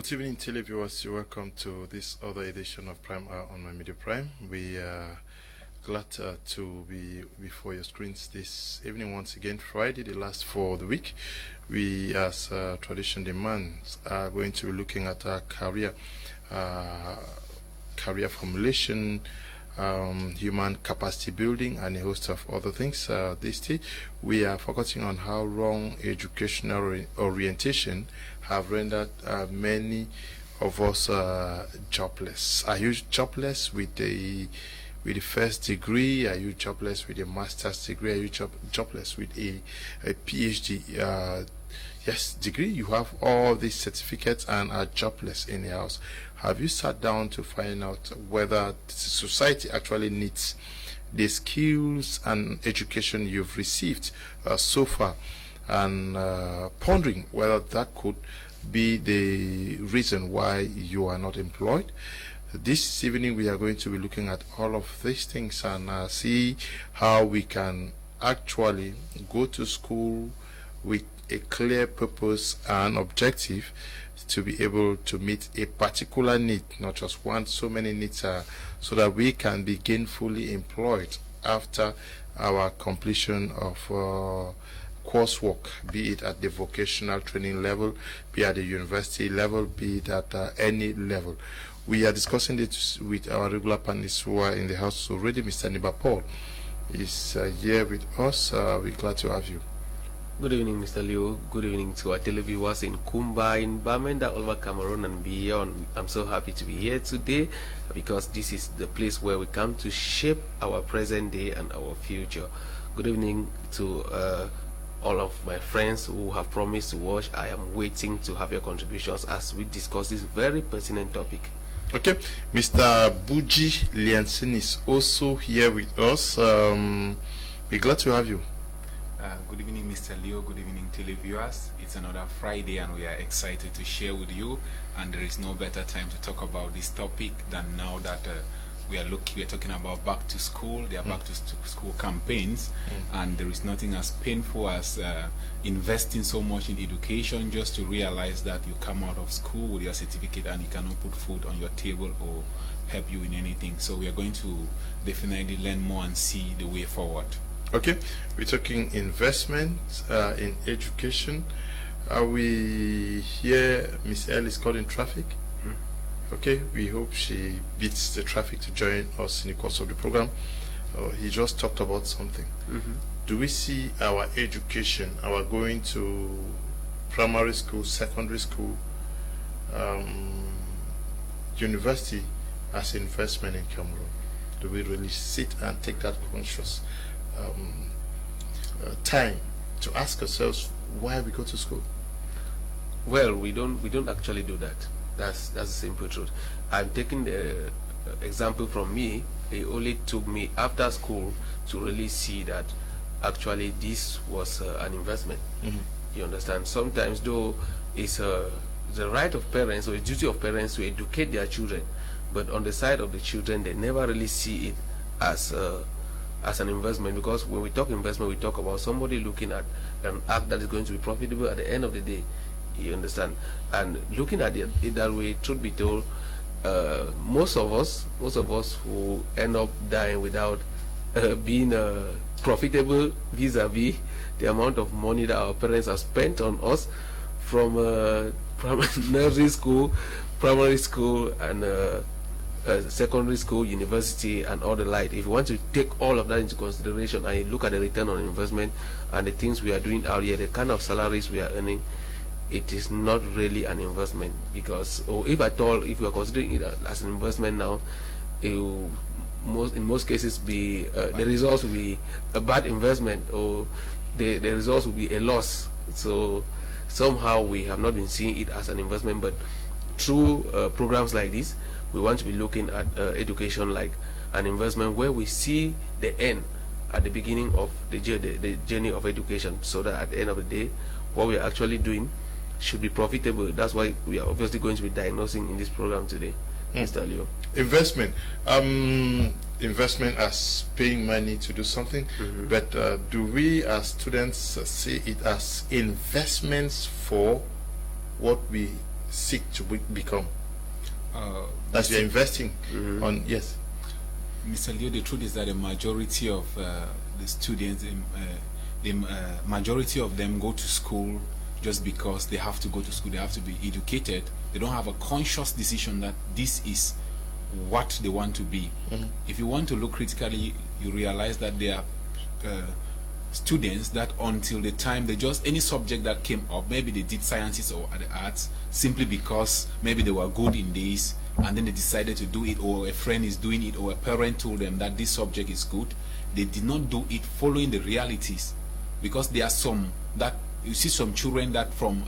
Good evening, televiewers. You're welcome to this other edition of Prime Hour on My Media Prime. We are glad to be before your screens this evening once again. Friday, the last for the week. We, as tradition demands, are going to be looking at our career formulation, human capacity building, and a host of other things. This day, we are focusing on how wrong educational orientation have rendered many of us jobless. Are you jobless with the first degree? Are you jobless with a master's degree? Are you jobless with a PhD? Yes, degree. You have all these certificates and are jobless in the house. Have you sat down to find out whether society actually needs the skills and education you've received so far, and pondering whether that could be the reason why you are not employed? This evening we are going to be looking at all of these things and see how we can actually go to school with a clear purpose and objective to be able to meet a particular need, not just one, so many needs, so that we can be gainfully employed after our completion of coursework, be it at the vocational training level, be at the university level, be it at any level. We are discussing this with our regular panelists who are in the house already. Mr. NEBA Paul is here with us. We're glad to have you. Good evening, Mr. Leo. Good evening to our televiewers in Kumba, in Bamenda, all over Cameroon and beyond. I'm so happy to be here today because this is the place where we come to shape our present day and our future. Good evening to all of my friends who have promised to watch. I am waiting to have your contributions as we discuss this very pertinent topic. Okay, Mr. BUJI LEANCINE is also here with us. We're glad to have you. Good evening, Mr. Leo. Good evening, televiewers. It's another Friday and we are excited to share with you, and there is no better time to talk about this topic than now that we are talking about back to school. There are back to school campaigns, and there is nothing as painful as investing so much in education just to realize that you come out of school with your certificate and you cannot put food on your table or help you in anything. So we are going to definitely learn more and see the way forward. Okay, we're talking investment in education. We hear Miss L is caught in traffic. Okay, we hope she beats the traffic to join us in the course of the program. He just talked about something. Do we see our education, our going to primary school, secondary school, university as investment in Cameroon? Do we really sit and take that conscious time to ask ourselves why we go to school? Well, we don't actually do that. That's the simple truth. I'm taking the example from me. It only took me after school to really see that actually this was an investment. You understand? Sometimes though it's the right of parents or the duty of parents to educate their children, but on the side of the children they never really see it as an investment, because when we talk investment, we talk about somebody looking at an act that is going to be profitable at the end of the day. You understand? And looking at it that way, truth be told, most of us who end up dying without being profitable vis-a-vis the amount of money that our parents have spent on us from nursery school, primary school, and secondary school, university, and all the like. If you want to take all of that into consideration and you look at the return on investment and the things we are doing out here, the kind of salaries we are earning, it is not really an investment, because, or if at all, if you are considering it as an investment now, it will in most cases be the results will be a bad investment, or the results will be a loss. So somehow we have not been seeing it as an investment, but through programs like this, we want to be looking at education like an investment where we see the end at the beginning of the journey of education, so that at the end of the day, what we are actually doing should be profitable. That's why we are obviously going to be diagnosing in this program today, Mr. Leo. Investment. Investment as paying money to do something, but do we as students see it as investments for what we seek to become? That Mr. you're investing on, yes. Mr. Leo, the truth is that the majority of the students, the majority of them go to school just because they have to go to school, they have to be educated. They don't have a conscious decision that this is what they want to be. If you want to look critically, you realize that there are students that until the time they just, any subject that came up, maybe they did sciences or the arts simply because maybe they were good in this, and then they decided to do it, or a friend is doing it, or a parent told them that this subject is good. They did not do it following the realities, because there are some that you see some children that from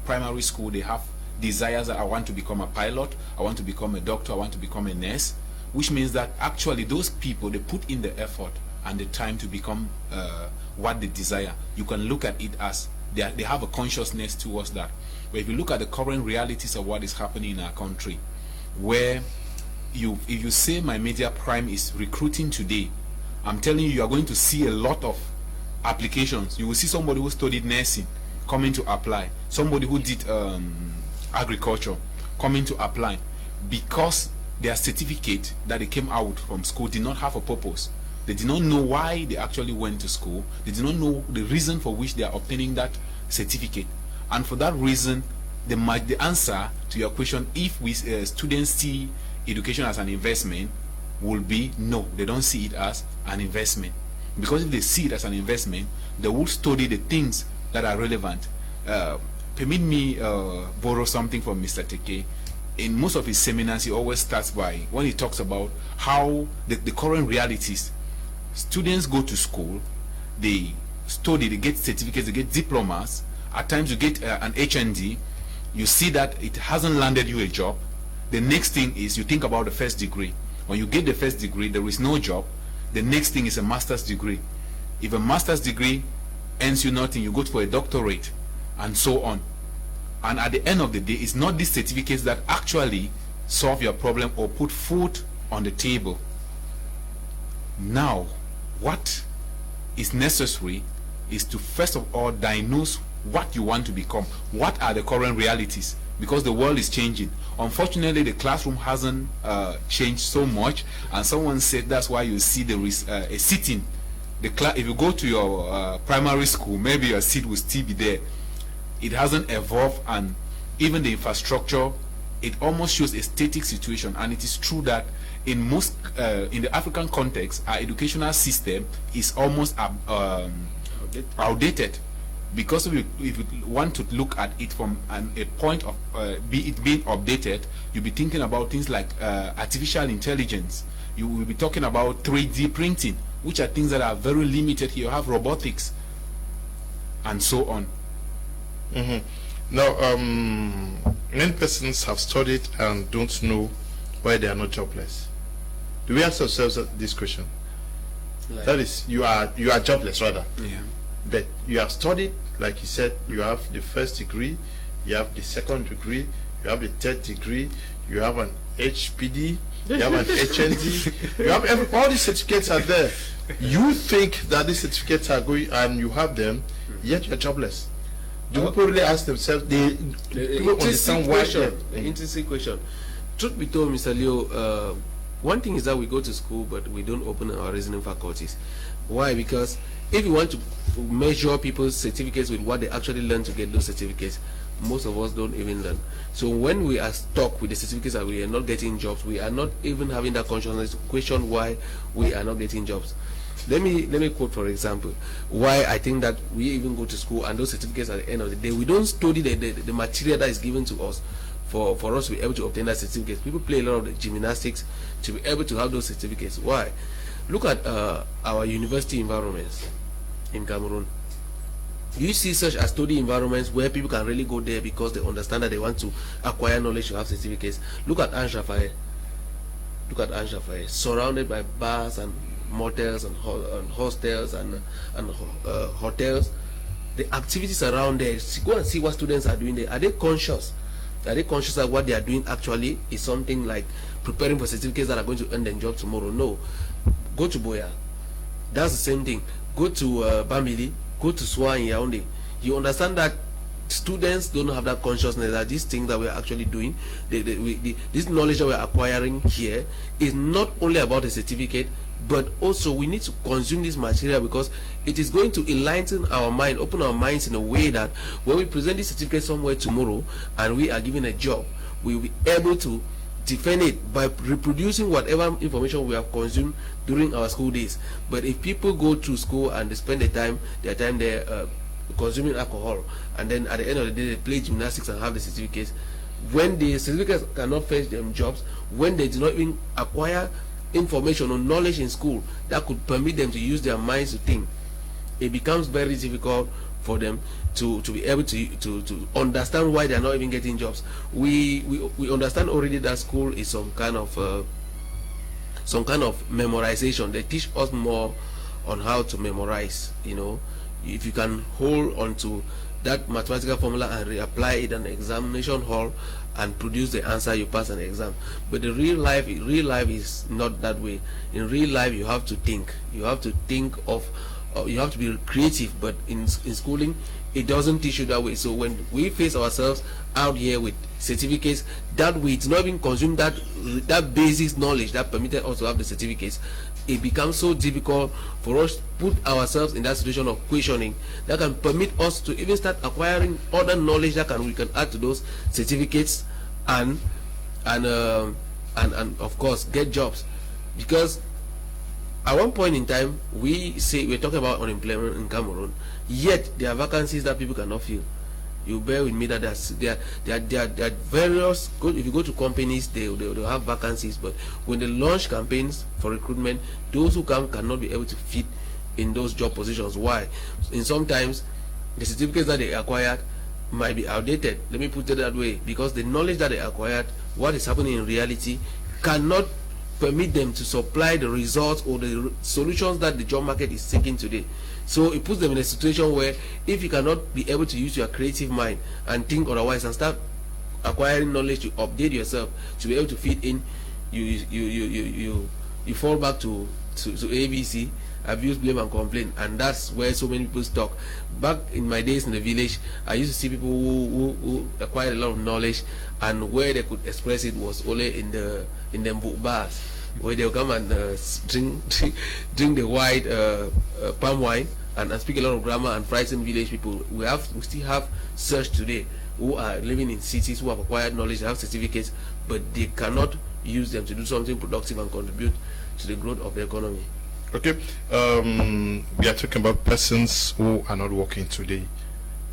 primary school they have desires that I want to become a pilot, I want to become a doctor, I want to become a nurse, which means that actually those people, they put in the effort and the time to become what they desire. You can look at it as they have a consciousness towards that. But if you look at the current realities of what is happening in our country, where if you say my major prime is recruiting today, I'm telling you, you are going to see a lot of applications. You will see somebody who studied nursing coming to apply, somebody who did agriculture coming to apply, because their certificate that they came out from school did not have a purpose. They did not know why they actually went to school. They did not know the reason for which they are obtaining that certificate. And for that reason, the answer to your question, if we students see education as an investment, will be no. They don't see it as an investment, because if they see it as an investment, they will study the things that are relevant. Permit me borrow something from Mr. Teke. In most of his seminars, he always starts by, when he talks about how the current realities, students go to school, they study, they get certificates, they get diplomas, at times you get an HND, you see that it hasn't landed you a job. The next thing is you think about the first degree. When you get the first degree, there is no job. The next thing is a master's degree. If a master's degree earns you nothing, you go for a doctorate, and so on. And at the end of the day, it's not these certificates that actually solve your problem or put food on the table. Now, what is necessary is to first of all diagnose what you want to become. What are the current realities? Because the world is changing. Unfortunately, the classroom hasn't changed so much, and someone said that's why you see there is a sitting. If you go to your primary school, maybe your seat will still be there. It hasn't evolved, and even the infrastructure, it almost shows a static situation. And it is true that in most in the African context, our educational system is almost outdated. Because if you want to look at it from a point of it being updated, you'll be thinking about things like artificial intelligence. You will be talking about 3D printing, which are things that are very limited here. You have robotics, and so on. Now, many persons have studied and don't know why they are not jobless. Do we ask ourselves this question? Like, that is, you are jobless rather. Yeah. But you have studied, like you said, you have the first degree, you have the second degree, you have the third degree, you have an HPD, you have an HND, you have all these certificates are there. You think that these certificates are going, and you have them, yet you're jobless. Do people really ask themselves? They understand why? The interesting question. Truth be told, Mr. Leo, one thing is that we go to school, but we don't open our reasoning faculties. Why? Because if you want to measure people's certificates with what they actually learn to get those certificates, most of us don't even learn. So when we are stuck with the certificates that we are not getting jobs, we are not even having that consciousness to question why we are not getting jobs. Let me quote, for example, why I think that we even go to school and those certificates at the end of the day, we don't study the material that is given to us for us to be able to obtain that certificate. People play a lot of the gymnastics to be able to have those certificates. Why? Look at our university environments in Cameroon. You see such as study environments where people can really go there because they understand that they want to acquire knowledge to have certificates. Look at Anshafaye. Look at Anshafaye, surrounded by bars and motels and hostels and hotels. The activities around there, go and see what students are doing there. Are they conscious? Are they conscious that what they are doing actually is something like preparing for certificates that are going to earn them job tomorrow? No. Go to Boya. That's the same thing. Go to Bamili. Go to Swa in Yaoundé. You understand that students don't have that consciousness that this thing that we're actually doing, this knowledge that we're acquiring here is not only about a certificate, but also we need to consume this material because it is going to enlighten our mind, open our minds in a way that when we present this certificate somewhere tomorrow and we are given a job, we will be able to defend it by reproducing whatever information we have consumed during our school days. But if people go to school and they spend their time there consuming alcohol, and then at the end of the day they play gymnastics and have the certificates, when the certificates cannot fetch them jobs, when they do not even acquire information or knowledge in school that could permit them to use their minds to think, it becomes very difficult for them to be able to understand why they are not even getting jobs. We understand already that school is some kind of memorization. They teach us more on how to memorize. You know, if you can hold on to that mathematical formula and reapply it in an examination hall and produce the answer, you pass an exam. But the real life is not that way. In real life, you have to think. You have to think of. You have to be creative. But in schooling, it doesn't teach you that way. So when we face ourselves out here with certificates, that we do not even consume that basic knowledge that permitted us to have the certificates, it becomes so difficult for us to put ourselves in that situation of questioning that can permit us to even start acquiring other knowledge that we can add to those certificates and of course get jobs. Because at one point in time we're talking about unemployment in Cameroon, yet there are vacancies that people cannot fill. You bear with me that there are various. If you go to companies, they'll have vacancies, but when they launch campaigns for recruitment, those who cannot be able to fit in those job positions. Why? And sometimes the certificates that they acquired might be outdated. Let me put it that way, because the knowledge that they acquired, what is happening in reality, cannot permit them to supply the results or the solutions that the job market is seeking today. So it puts them in a situation where if you cannot be able to use your creative mind and think otherwise and start acquiring knowledge to update yourself to be able to fit in, you fall back to ABC, abuse, blame and complain, and that's where so many people stuck. Back in my days in the village, I used to see people who acquired a lot of knowledge, and where they could express it was only in the book bars, where they'll come and drink the white palm wine and speak a lot of grammar and frighten village people. We still have such today who are living in cities, who have acquired knowledge, have certificates, but they cannot use them to do something productive and contribute to the growth of the economy. Okay, we are talking about persons who are not working today.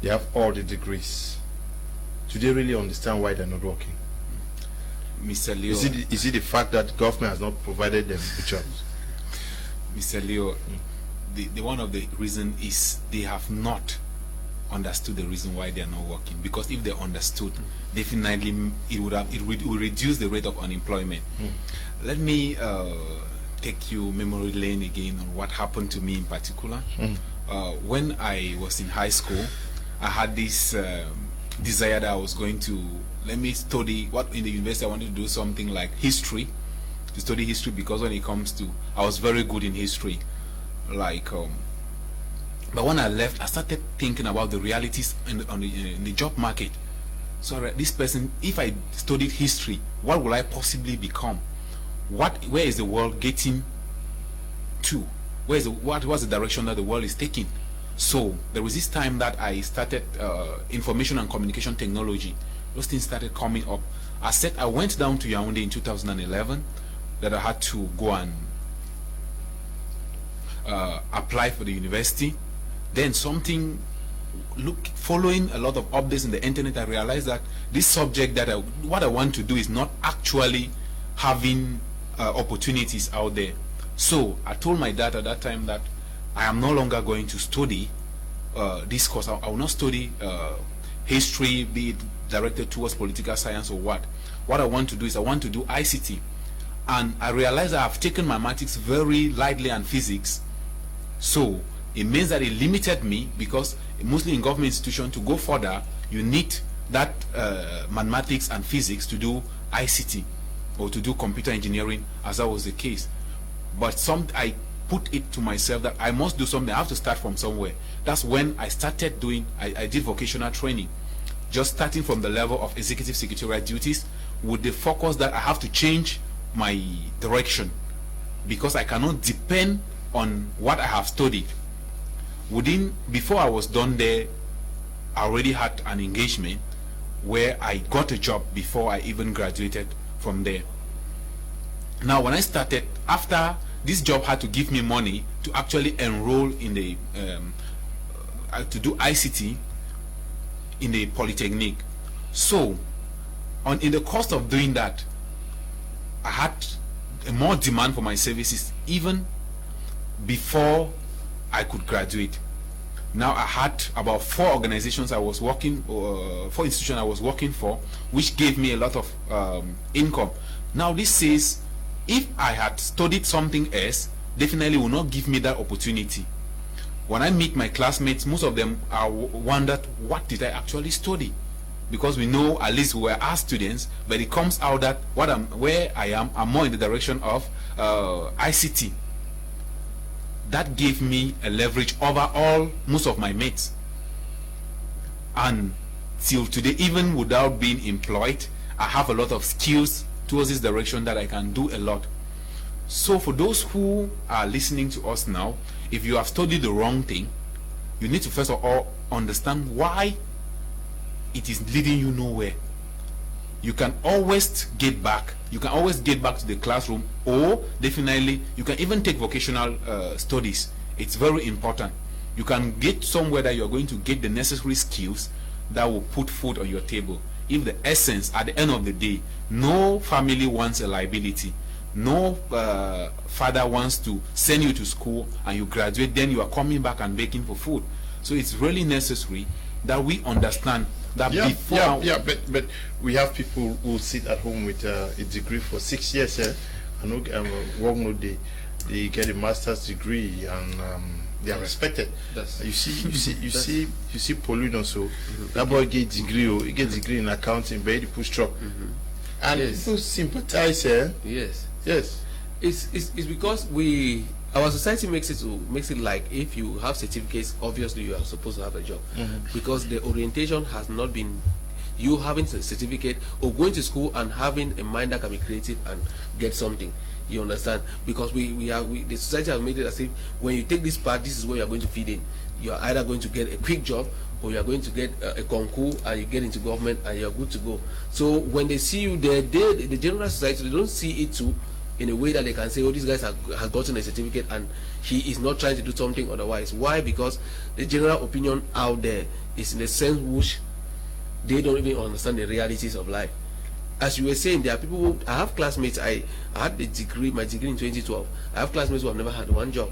They have all the degrees. Do they really understand why they're not working? Mr. Leo, is it the fact that government has not provided them with jobs? Mr. Leo, the one of the reason is they have not understood the reason why they are not working. Because if they understood, definitely it would reduce the rate of unemployment. Let me take you memory lane again on what happened to me in particular. When I was in high school, I had this desire that I was going to study what in the university. I wanted to do something like history, to study history, because when it comes to, I was very good in history, like but when I left, I started thinking about the realities in the job market. So this person, if I studied history, what will I possibly become? Where is the world getting to? What's the direction that the world is taking? So there was this time that I started information and communication technology. Those things started coming up. I went down to Yaoundé in 2011, that I had to go and apply for the university. Then following a lot of updates in the internet, I realized that this subject what I want to do is not actually having opportunities out there. So I told my dad at that time that I am no longer going to study this course. I will not study history, be it directed towards political science or what. What I want to do is I want to do ICT. And I realized that I've taken mathematics very lightly and physics. So it means that it limited me, because mostly in government institutions, to go further, you need that mathematics and physics to do ICT or to do computer engineering, as that was the case. But I put it to myself that I must do something. I have to start from somewhere. That's when I started I did vocational training. just starting from the level of executive secretarial duties, with the focus that I have to change my direction, because I cannot depend on what I have studied. Before I was done there, I already had an engagement where I got a job before I even graduated from there. Now, when I started, after this job had to give me money to actually enroll in the to do ICT in the Polytechnic. So in the course of doing that, I had a more demand for my services even before I could graduate. Now I had about 4 organizations I was working, 4 institutions I was working for, which gave me a lot of income. Now this says, if I had studied something else, definitely will not give me that opportunity. When I meet my classmates, most of them are wondered, what did I actually study? Because we know, at least we were our students, but it comes out that where I am, I'm more in the direction of ICT. That gave me a leverage over most of my mates. And till today, even without being employed, I have a lot of skills towards this direction that I can do a lot. So for those who are listening to us now, if you have studied the wrong thing, you need to first of all understand why it is leading you nowhere. You can always get back. You can always get back to the classroom, or definitely you can even take vocational studies. It's very important. You can get somewhere that you are going to get the necessary skills that will put food on your table. If the essence, at the end of the day, no family wants a liability, no father wants to send you to school and you graduate, then you are coming back and begging for food. So it's really necessary that we understand that before. But we have people who sit at home with a degree for 6 years, and work no day. They get a master's degree and they are respected. You see Pauline also. That boy get degree, he get degree in accounting, but he push truck. And people sympathize, Yes. Yes. It's because our society makes it like if you have certificates, obviously you are supposed to have a job, because the orientation has not been you having a certificate or going to school and having a mind that can be creative and get something. You understand? Because the society has made it as if when you take this part, this is where you are going to feed in. You are either going to get a quick job, or you are going to get a concours and you get into government and you are good to go. So when they see you there, the general society, they don't see it too in a way that they can say, oh, this guy has gotten a certificate and he is not trying to do something otherwise. Why? Because the general opinion out there is in a sense which they don't even understand the realities of life. As you were saying, there are people who, I have classmates, I had my degree in 2012. I have classmates who have never had one job.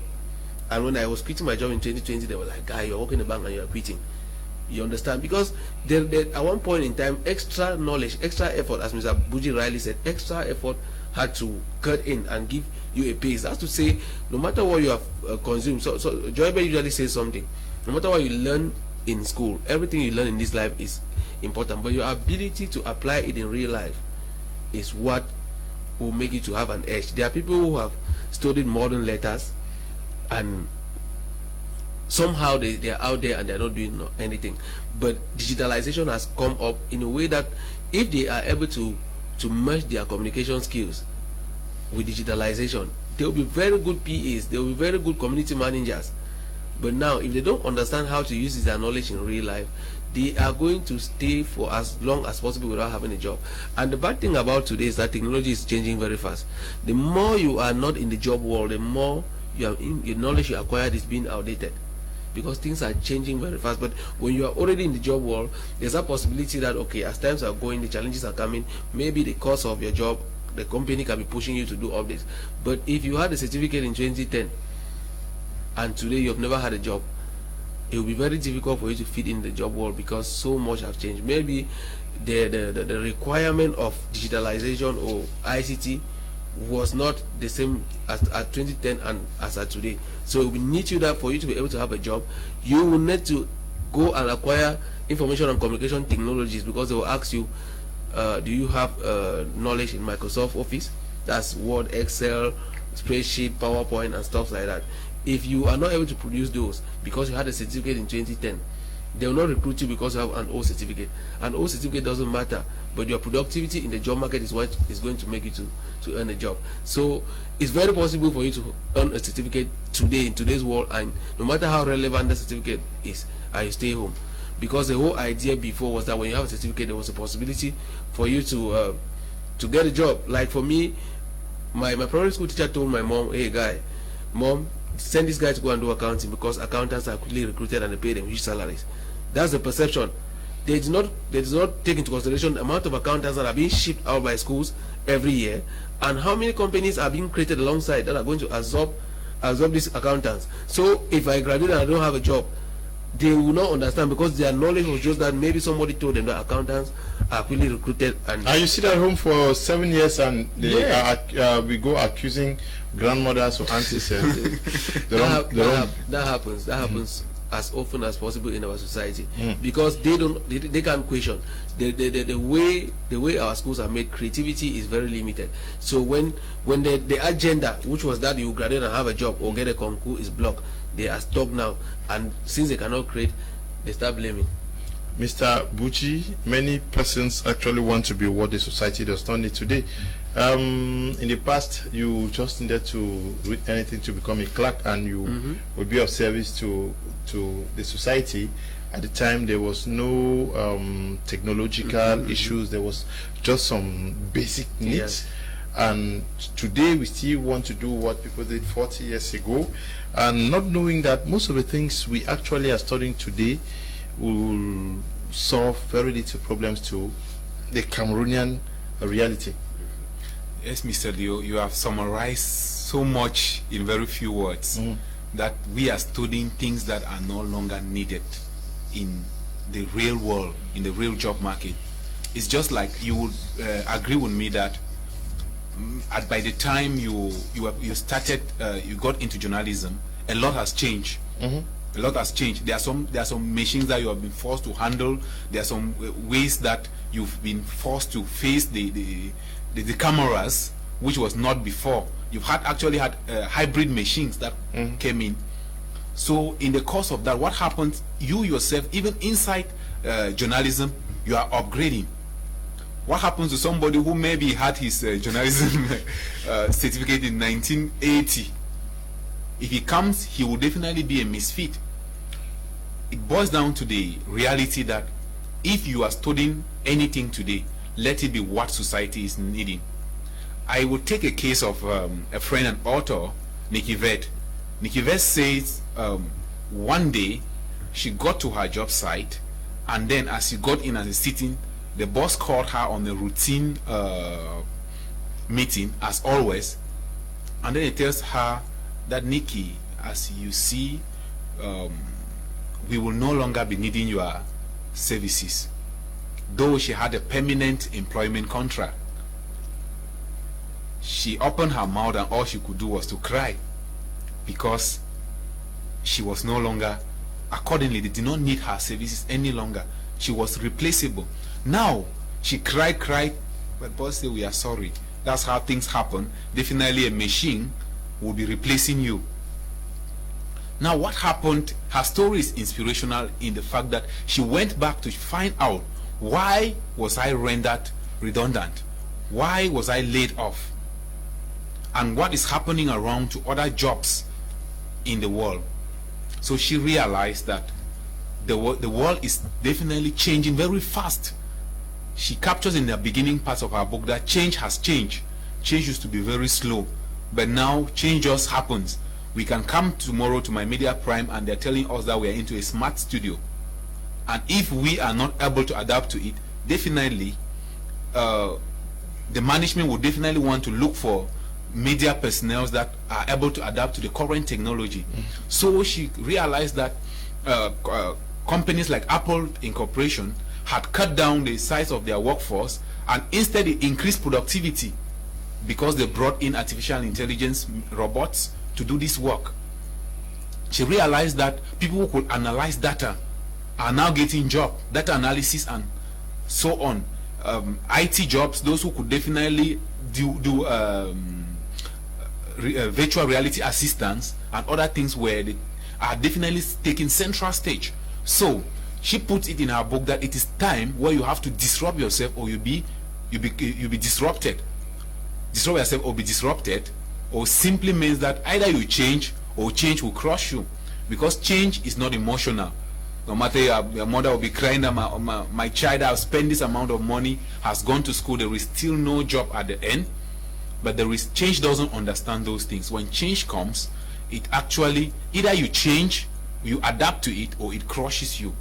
And when I was quitting my job in 2020, they were like, guy, you're working in the bank and you're quitting. You understand? Because there, at one point in time, extra knowledge, extra effort, as Mr. BUJI rightly said, extra effort had to cut in and give you a pace. That's to say, no matter what you have consumed, so Joybe usually says something, no matter what you learn in school, everything you learn in this life is important, but your ability to apply it in real life is what will make you to have an edge. There are people who have studied modern letters and somehow they are out there and they're not doing anything, but digitalization has come up in a way that if they are able to merge their communication skills with digitalization, they will be very good PAs, they will be very good community managers. But now if they don't understand how to use their knowledge in real life, they are going to stay for as long as possible without having a job. And the bad thing about today is that technology is changing very fast. The more you are not in the job world, the more your knowledge you acquired is being outdated, because things are changing very fast. But when you are already in the job world, there's a possibility that, okay, as times are going, the challenges are coming, maybe the cost of your job, the company can be pushing you to do updates. But if you had a certificate in 2010 and today you have never had a job, it will be very difficult for you to fit in the job world, because so much have changed. Maybe the requirement of digitalization or ICT was not the same as at 2010 and as at today. So we need you that for you to be able to have a job, you will need to go and acquire information and communication technologies, because they will ask you, do you have knowledge in Microsoft Office? That's Word, Excel, spreadsheet, PowerPoint and stuff like that. If you are not able to produce those because you had a certificate in 2010, They will not recruit you because you have an old certificate. An old certificate doesn't matter, but your productivity in the job market is what is going to make you to earn a job. So it's very possible for you to earn a certificate today in today's world, and no matter how relevant the certificate is, you stay home. Because the whole idea before was that when you have a certificate, there was a possibility for you to get a job. Like for me, my primary school teacher told my mom, "Hey, Mom, send this guy to go and do accounting because accountants are quickly recruited and they pay them huge salaries." That's the perception. They do not take into consideration the amount of accountants that are being shipped out by schools every year, and how many companies are being created alongside that are going to absorb these accountants. So if I graduate and I don't have a job, they will not understand, because their knowledge was just that maybe somebody told them that accountants are quickly recruited. And you sit at home for 7 years and they we go accusing grandmothers or aunties. That happens as often as possible in our society, because they can't question the way our schools are made. Creativity is very limited. So when the agenda, which was that you graduate and have a job or get a concours, is blocked, they are stuck now, and since they cannot create, they start blaming. Mr. BUJI, many persons actually want to be what the society does not need today. In the past, you just needed to read anything to become a clerk, and you would be of service to the society. At the time, there was no technological issues. There was just some basic needs. Yes. And today, we still want to do what people did 40 years ago, and not knowing that most of the things we actually are studying today will solve very little problems to the Cameroonian reality. Yes, Mr. Leo, you have summarized so much in very few words, that we are studying things that are no longer needed in the real world, in the real job market. It's just like you would agree with me that by the time you started, you got into journalism, a lot has changed. A lot has changed. There are some machines that you have been forced to handle. There are some ways that you've been forced to face the cameras, which was not before. You've actually had hybrid machines that came in. So in the course of that, what happens? You yourself, even inside journalism, you are upgrading. What happens to somebody who maybe had his journalism certificate in 1980? If he comes, he will definitely be a misfit. It boils down to the reality that if you are studying anything today, let it be what society is needing. I will take a case of a friend and author, Nikki Vet. Nikki Vet says one day she got to her job site, and then as she got in as a sitting, the boss called her on a routine meeting, as always, and then he tells her that, Nikki, as you see, we will no longer be needing your services. Though she had a permanent employment contract, she opened her mouth and all she could do was to cry, because she was no longer, accordingly, they did not need her services any longer. She was replaceable. Now she cried, but boss said, we are sorry. That's how things happen. Definitely a machine will be replacing you. Now what happened? Her story is inspirational in the fact that she went back to find out, why was I rendered redundant? Why was I laid off? And what is happening around to other jobs in the world? So she realized that the world is definitely changing very fast. She captures in the beginning parts of her book that change has changed. Change used to be very slow, but now change just happens. We can come tomorrow to my media prime and they're telling us that we are into a smart studio, and if we are not able to adapt to it, definitely the management will definitely want to look for media personnel that are able to adapt to the current technology. So she realized that companies like Apple Incorporation had cut down the size of their workforce, and instead it increased productivity because they brought in artificial intelligence robots to do this work. She realized that people who could analyze data are now getting job, data analysis and so on. IT jobs, those who could definitely do virtual reality assistance and other things, where they are definitely taking central stage. So She puts it in her book that it is time where you have to disrupt yourself, or you'll be disrupted. Disrupt yourself or be disrupted, or simply means that either you change or change will crush you, because change is not emotional. No matter your mother will be crying that my child has spent this amount of money, has gone to school, there is still no job at the end. But change doesn't understand those things. When change comes, it actually, either you change, you adapt to it, or it crushes you.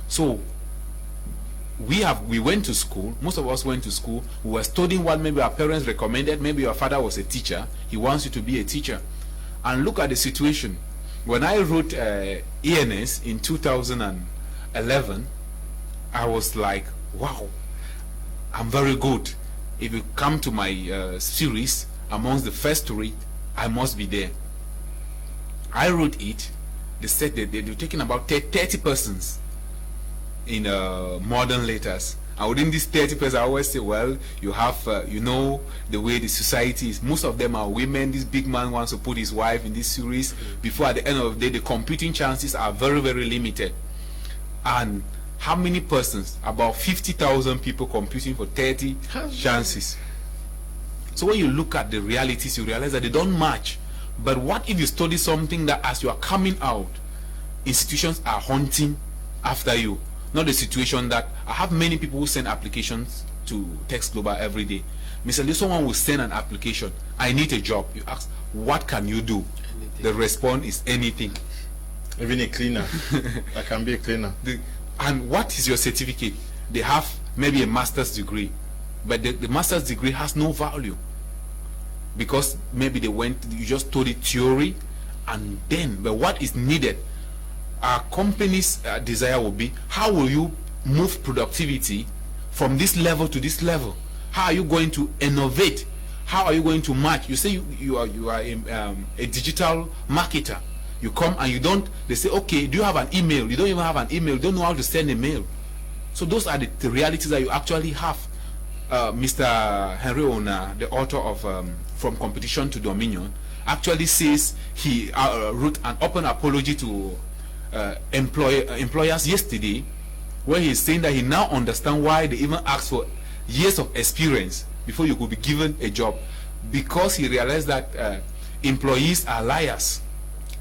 So we went to school, most of us went to school, we were studying what maybe our parents recommended. Maybe your father was a teacher, he wants you to be a teacher. And look at the situation. When I wrote ENS in 2011, I was like, wow, I'm very good. If you come to my series, amongst the first to read, I must be there. I wrote it. They said that they were taking about 30 persons in modern letters. And within these 30 persons, I always say, well, you have, you know, the way the society is. Most of them are women. This big man wants to put his wife in this series. Before, at the end of the day, the competing chances are very, very limited. And how many persons? About 50,000 people competing for 30 chances. So when you look at the realities, you realize that they don't match. But what if you study something that as you are coming out, institutions are hunting after you? Not the situation that I have many people who send applications to Text Global every day. Mr. Someone will send an application. I need a job. You ask, what can you do? Anything. The response is anything. Even a cleaner. I can be a cleaner. And what is your certificate? They have maybe a master's degree, but the master's degree has no value, because maybe you just studied theory, and then, but what is needed? Our company's desire will be, how will you move productivity from this level to this level? How are you going to innovate? How are you going to match? You say you are a digital marketer. You come and you don't, they say, okay, do you have an email? You don't even have an email. You don't know how to send a mail. So those are the realities that you actually have. Mr. Henry Ona, the author of From Competition to Dominion, actually says he wrote an open apology to employers yesterday, where he's saying that he now understands why they even ask for years of experience before you could be given a job, because he realized that employees are liars.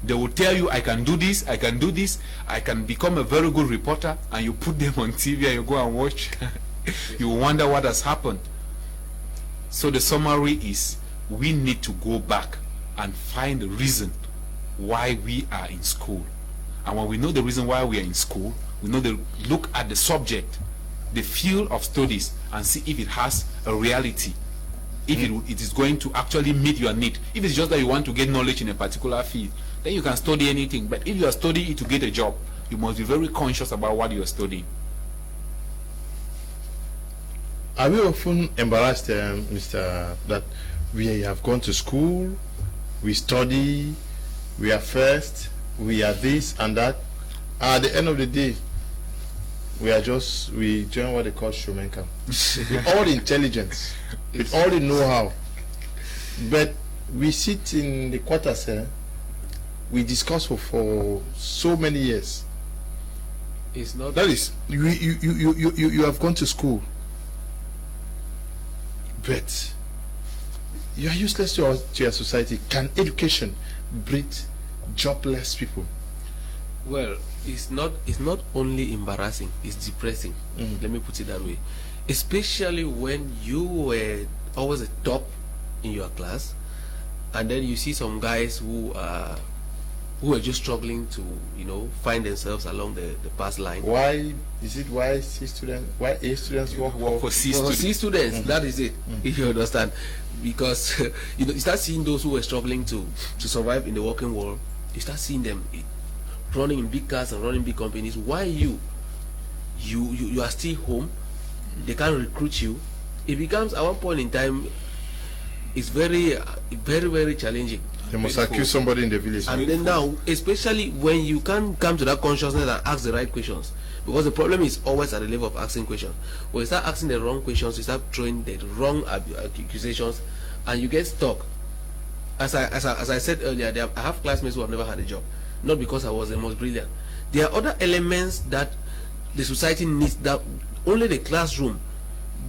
They will tell you, I can do this, I can do this, I can become a very good reporter, and you put them on TV and you go and watch. You wonder what has happened. So the summary is, we need to go back and find the reason why we are in school. And when we know the reason why we are in school, we know look at the subject, the field of studies, and see if it has a reality, if it is going to actually meet your need. If it's just that you want to get knowledge in a particular field, then you can study anything. But if you are studying it to get a job, you must be very conscious about what you are studying. Are we often embarrassed, Mr. that we have gone to school, we study, we are first, we are this and that, at the end of the day, we join what they call showmaker. With all the intelligence, with all the know-how, but we sit in the quarters here, we discuss for so many years. It's not that is, you have gone to school, but you are useless to your society. Can education breed jobless people? Well, it's not only embarrassing, it's depressing. Let me put it that way. Especially when you were always a top in your class, and then you see some guys who are just struggling to, find themselves along the pass line. Why is it why A students work for C students? That is it. If you understand, because you start seeing those who were struggling to survive in the working world. You start seeing them running in big cars and running big companies. Why you are still home? They can't recruit you. It becomes, at one point in time, it's very, very, very challenging. They must accuse somebody in the village. And then now, especially when you can't come to that consciousness and ask the right questions, because the problem is always at the level of asking questions. When you start asking the wrong questions, you start throwing the wrong accusations, and you get stuck. As I said earlier, I have classmates who have never had a job, not because I was the most brilliant. There are other elements that the society needs that. Only the classroom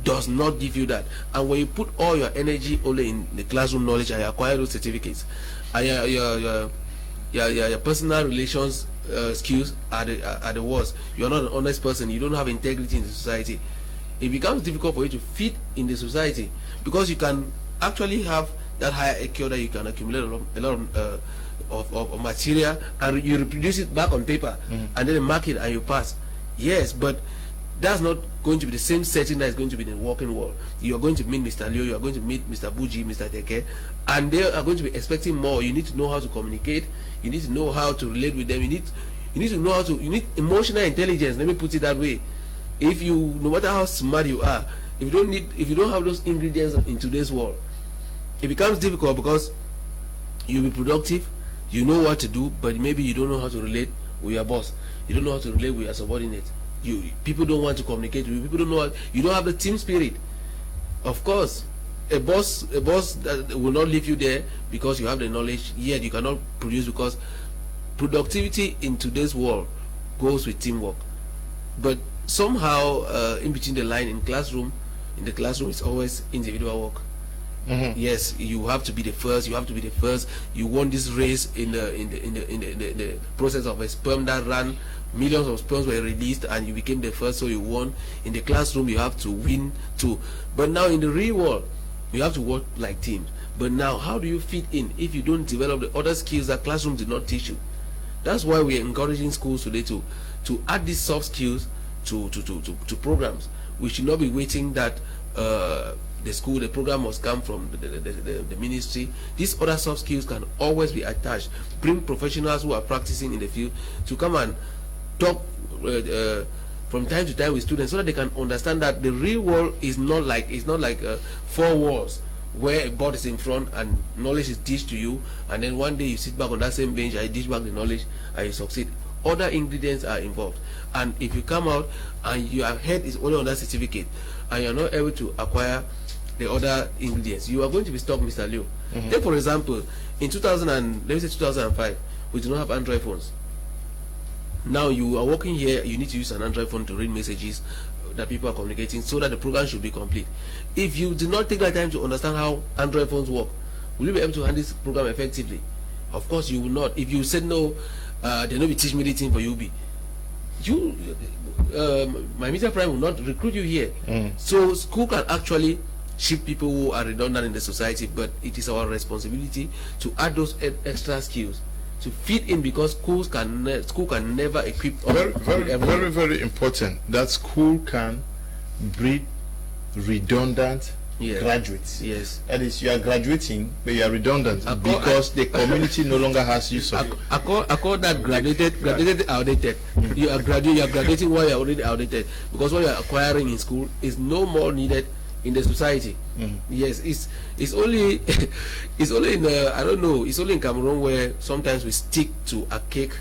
does not give you that. And when you put all your energy only in the classroom knowledge and you acquire those certificates, and your personal relations skills are the worst. You're not an honest person. You don't have integrity in the society. It becomes difficult for you to fit in the society, because you can actually have that higher IQ that you can accumulate a lot of material, and you reproduce it back on paper, and then you mark it and you pass. Yes, but that's not going to be the same setting that is going to be in the working world. You are going to meet Mr. Leo, you are going to meet Mr. BUJI, Mr. Teke, and they are going to be expecting more. You need to know how to communicate. You need to know how to relate with them. You need to know how to. You need emotional intelligence. Let me put it that way. If you, no matter how smart you are, if you don't have those ingredients in today's world, it becomes difficult, because you'll be productive. You know what to do, but maybe you don't know how to relate with your boss. You don't know how to relate with your subordinate. People don't want to communicate with you. People don't know you don't have the team spirit. Of course, a boss that will not leave you there because you have the knowledge, yet you cannot produce, because productivity in today's world goes with teamwork. But somehow, in between the line, in the classroom, it's always individual work. Yes, you have to be the first. You have to be the first. You won this race in the process of a sperm that ran. Millions of sperms were released, and you became the first, so you won. In the classroom, you have to win too. But now in the real world, you have to work like teams. But now, how do you fit in if you don't develop the other skills that classroom did not teach you? That's why we are encouraging schools today to add these soft skills to programs. We should not be waiting that the program must come from the ministry. These other soft skills can always be attached. Bring professionals who are practicing in the field to come and talk from time to time with students, so that they can understand that the real world is not like 4 walls where a board is in front and knowledge is dished to you, and then one day you sit back on that same bench and you dish back the knowledge and you succeed. Other ingredients are involved, and if you come out and your head is only on that certificate and you're not able to acquire the other ingredients, you are going to be stuck, Mr. Leo. Take for example, in 2005, we do not have Android phones. Now you are working here, you need to use an Android phone to read messages that people are communicating, so that the program should be complete. If you do not take that time to understand how Android phones work, will you be able to handle this program effectively? Of course you will not. If you said no, they will not teach me the thing for you. My media prime will not recruit you here. So school can actually ship people who are redundant in the society, but it is our responsibility to add those extra skills to fit in, because school can never equip. Very important that school can breed redundant graduates. Yes, that is, you are graduating but you are redundant because the community no longer has use of you. I call that graduated outdated. You are graduating while you are already outdated, because what you are acquiring in school is no more needed in the society. Yes, it's only in I don't know, it's only in Cameroon where sometimes we stick to archaic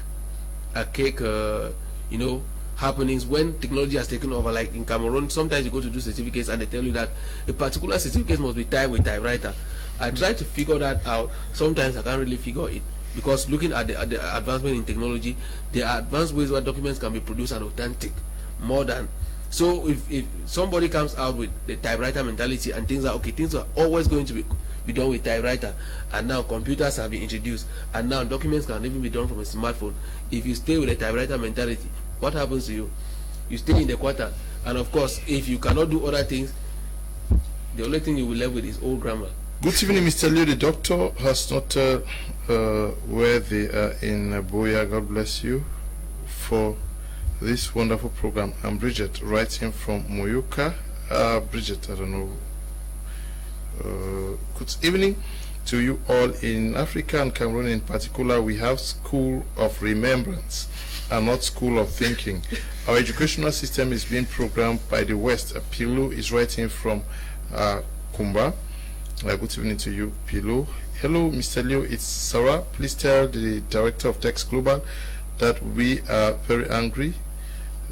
happenings when technology has taken over. Like in Cameroon, sometimes you go to do certificates and they tell you that a particular certificate must be typed with typewriter. I try to figure that out. Sometimes I can't really figure it, because looking at the advancement in technology, there are advanced ways where documents can be produced and authentic more than. So if somebody comes out with the typewriter mentality and thinks that things are always going to be done with typewriter, and now computers have been introduced, and now documents can even be done from a smartphone. If you stay with a typewriter mentality, what happens to you? You stay in the quarter, and of course, if you cannot do other things, the only thing you will left with is old grammar. Good evening, Mr. Leo. The doctor has not where they are in Boya. God bless you for this wonderful program. I'm Bridget, writing from Moyoka. Bridget, I don't know. Good evening to you all. In Africa and Cameroon in particular, we have school of remembrance and not school of thinking. Our educational system is being programmed by the West. Pilu is writing from Kumba. Good evening to you, Pilu. Hello, Mr. Leo. It's Sarah. Please tell the director of Tex Global that we are very angry.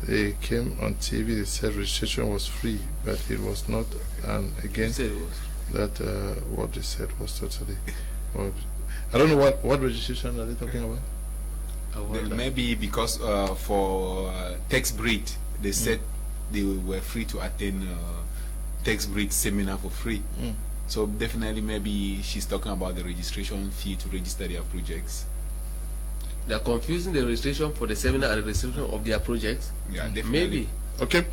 They came on TV, they said registration was free, but it was not. And again, that what they said was totally. I don't know what registration are they talking about. Maybe because for text breed, they said they were free to attend text bridge seminar for free. So definitely maybe she's talking about the registration fee to register their projects. They're confusing the registration for the seminar and the registration of their projects. Yeah, definitely. Maybe. Okay.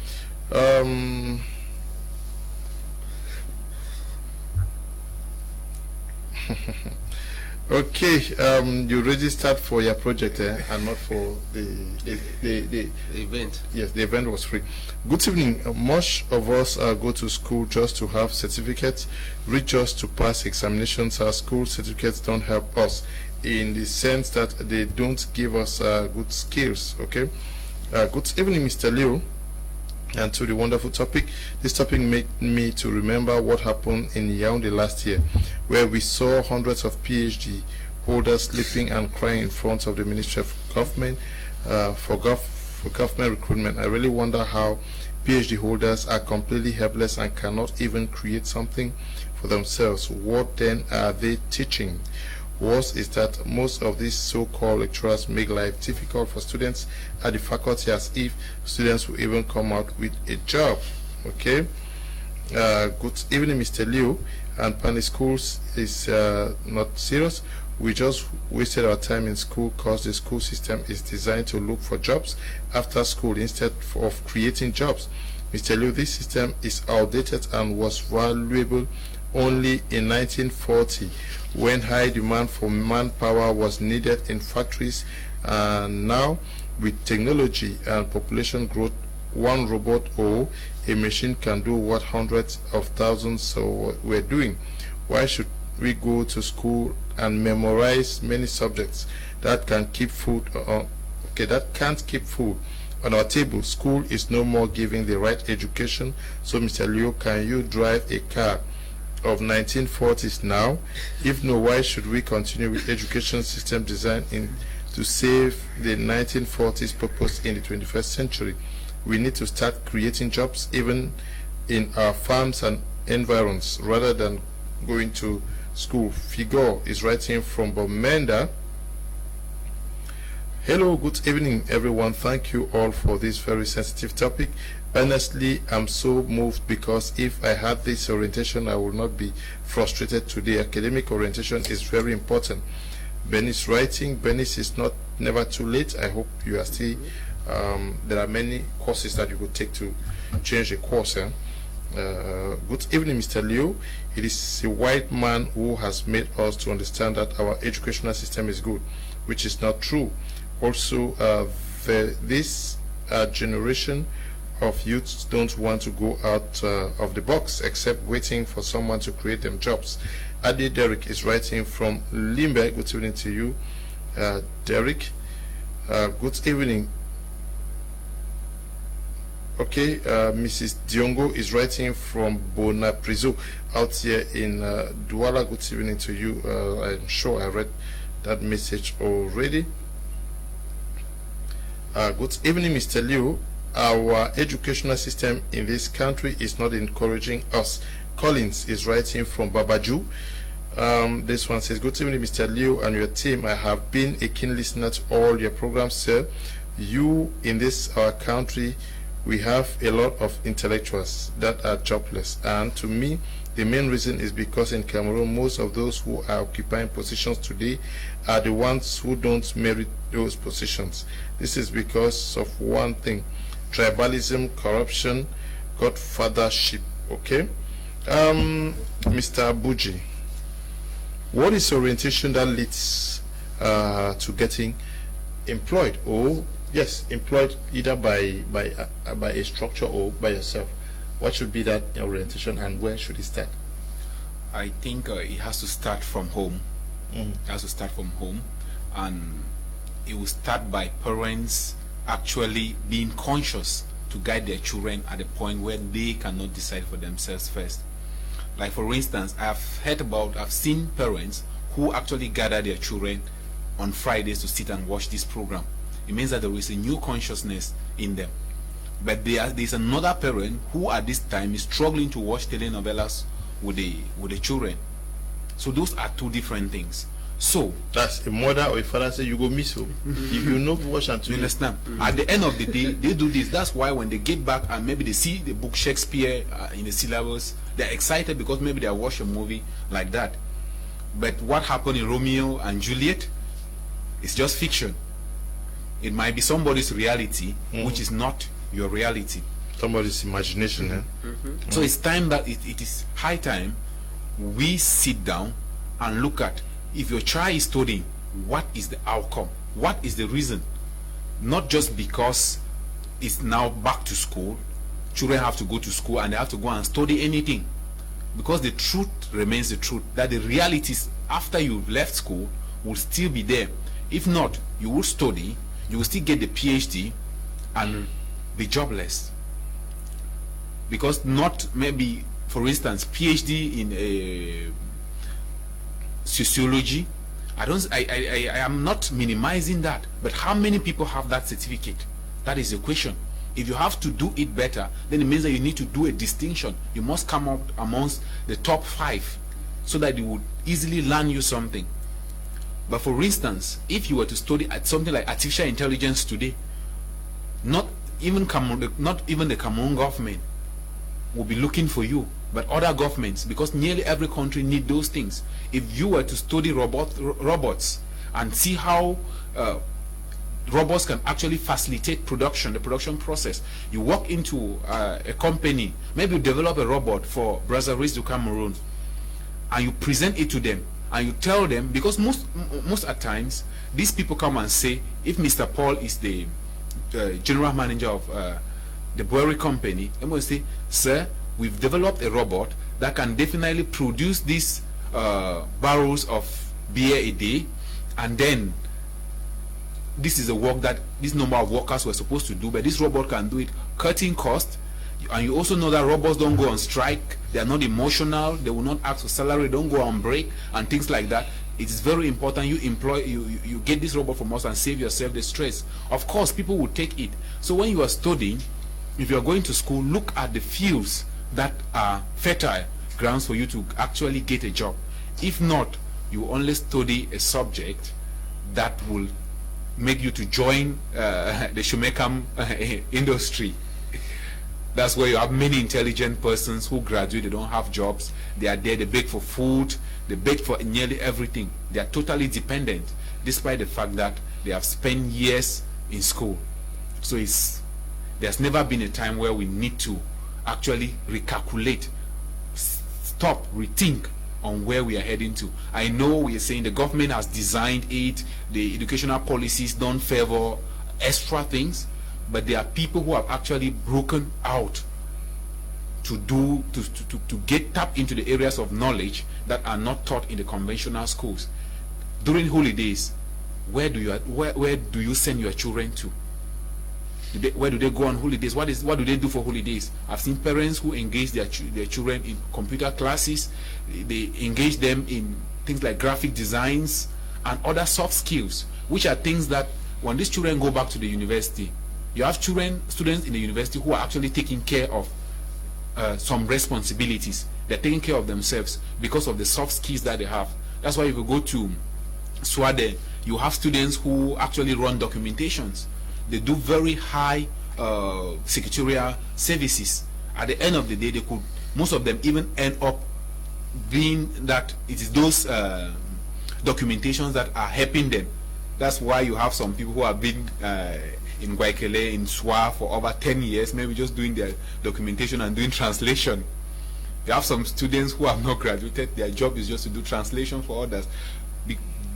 Okay, you registered for your project and not for the event. Yes, the event was free. Good evening. Most of us go to school just to have certificates, read just to pass examinations. Our school certificates don't help us in the sense that they don't give us good skills. Okay. Good evening, Mr. Leo, and to the wonderful topic. This topic made me to remember what happened in Yaoundé last year, where we saw hundreds of PhD holders sleeping and crying in front of the Ministry of Government for government recruitment. I really wonder how PhD holders are completely helpless and cannot even create something for themselves. What then are they teaching? Worse is that most of these so-called lecturers make life difficult for students at the faculty, as if students will even come out with a job. Okay. Good evening, Mr. Leo. And Pani Schools is not serious. We just wasted our time in school because the school system is designed to look for jobs after school instead of creating jobs. Mr. Leo, this system is outdated and was valuable only in 1940, when high demand for manpower was needed in factories, and now with technology and population growth, one robot or a machine can do what hundreds of thousands were doing. Why should we go to school and memorize many subjects that can keep food that can't keep food on our table? School is no more giving the right education. So Mr. Leo, can you drive a car of 1940s now? If no, why should we continue with education system designed to save the 1940s purpose in the 21st century? We need to start creating jobs even in our farms and environs rather than going to school. Figo is writing from Bomenda. Hello, good evening everyone. Thank you all for this very sensitive topic. Honestly, I'm so moved because if I had this orientation, I would not be frustrated today. Academic orientation is very important. Benis writing. Benis is never too late. I hope you are still. There are many courses that you could take to change a course. Good evening, Mr. Leo. It is a white man who has made us to understand that our educational system is good, which is not true. Also, this generation of youths don't want to go out of the box except waiting for someone to create them jobs. Adi Derek is writing from Limberg. Good evening to you, Derek. Good evening. Okay, Mrs. Diongo is writing from Bonaprizo out here in Douala. Good evening to you. I'm sure I read that message already. Good evening, Mr. Leo. Our educational system in this country is not encouraging us. Collins is writing from Babaju. This one says, good evening, Mr. Leo and your team. I have been a keen listener to all your programs, sir. You, in this our country, we have a lot of intellectuals that are jobless. And to me, the main reason is because in Cameroon, most of those who are occupying positions today are the ones who don't merit those positions. This is because of one thing: tribalism, corruption, godfathership. Okay. Mr. BUJI, what is orientation that leads to getting employed? Or yes, employed either by a structure or by yourself? What should be that orientation, and where should it start? I think it has to start from home. It has to start from home, and it will start by parents actually being conscious to guide their children at the point where they cannot decide for themselves first. Like for instance, I've seen parents who actually gather their children on Fridays to sit and watch this program. It means that there is a new consciousness in them. But there's another parent who at this time is struggling to watch telenovelas with the children. So those are two different things. So that's a mother or a father say you go miss home. If you know wash and you understand? At the end of the day, they do this. That's why when they get back and maybe they see the book Shakespeare in the syllabus, they're excited because maybe they watch a movie like that. But what happened in Romeo and Juliet is just fiction. It might be somebody's reality, which is not your reality. Somebody's imagination. So it's time that it is high time we sit down and look at, if your child is studying, what is the outcome? What is the reason? Not just because it's now back to school, children have to go to school and they have to go and study anything. Because the truth remains the truth, that the realities after you left school will still be there. If not, you will study, you will still get the PhD and be jobless. Because not maybe, for instance, PhD in sociology, I am not minimizing that, but how many people have that certificate? That is the question. If you have to do it better, then it means that you need to do a distinction. You must come up amongst the top 5 so that it would easily learn you something. But for instance, if you were to study at something like artificial intelligence today, not even the Cameroon government will be looking for you, but other governments, because nearly every country needs those things. If you were to study robots and see how robots can actually facilitate production, the production process, you walk into a company, maybe you develop a robot for Brazzaville to Cameroon, and you present it to them, and you tell them, because most at times these people come and say, if Mr. Paul is the general manager of the brewery company, and will say, sir, we've developed a robot that can definitely produce these barrels of beer a day, and then this is the work that this number of workers were supposed to do, but this robot can do it, cutting cost. And you also know that robots don't go on strike, they are not emotional, they will not ask for salary, don't go on break and things like that. It is very important you get this robot from us and save yourself the stress. Of course, people will take it. So when you are studying, if you are going to school, look at the fields that are fertile grounds for you to actually get a job. If not, you only study a subject that will make you to join the shoemaker industry. That's where you have many intelligent persons who graduate, they don't have jobs, they are there, they beg for food, they beg for nearly everything. They are totally dependent, despite the fact that they have spent years in school. So there's never been a time where we need to actually recalculate, stop, rethink on where we are heading to. I know we are saying the government has designed it, the educational policies don't favor extra things, but there are people who have actually broken out to tap into the areas of knowledge that are not taught in the conventional schools. During holidays, where do you send your children to? Where do they go on holidays? What do they do for holidays? I've seen parents who engage their children in computer classes. They engage them in things like graphic designs and other soft skills, which are things that when these children go back to the university, you have students in the university who are actually taking care of some responsibilities. They're taking care of themselves because of the soft skills that they have. That's why if you go to Swade, you have students who actually run documentations. They do very high secretarial services. At the end of the day, most of them even end up being that it is those documentations that are helping them. That's why you have some people who have been in Guaykele, in SWA for over 10 years, maybe just doing their documentation and doing translation. You have some students who have not graduated, their job is just to do translation for others.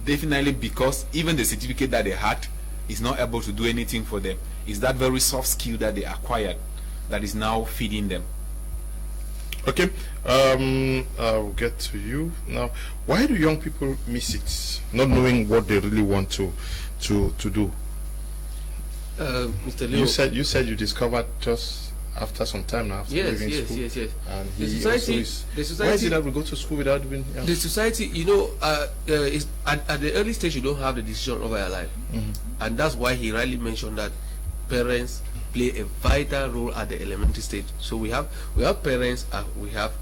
Definitely because even the certificate that they had is not able to do anything for them. It's that very soft skill that they acquired that is now feeding them. Okay, I'll get to you now. Why do young people miss it, not knowing what they really want to do? Mr. Leo, you said you discovered just after some time now. After leaving school. Yes. And The society. Why is it that we go to school without doing? Yeah. The society, is at the early stage you don't have the decision over your life, and that's why he rightly mentioned that parents play a vital role at the elementary stage. So we have parents, we have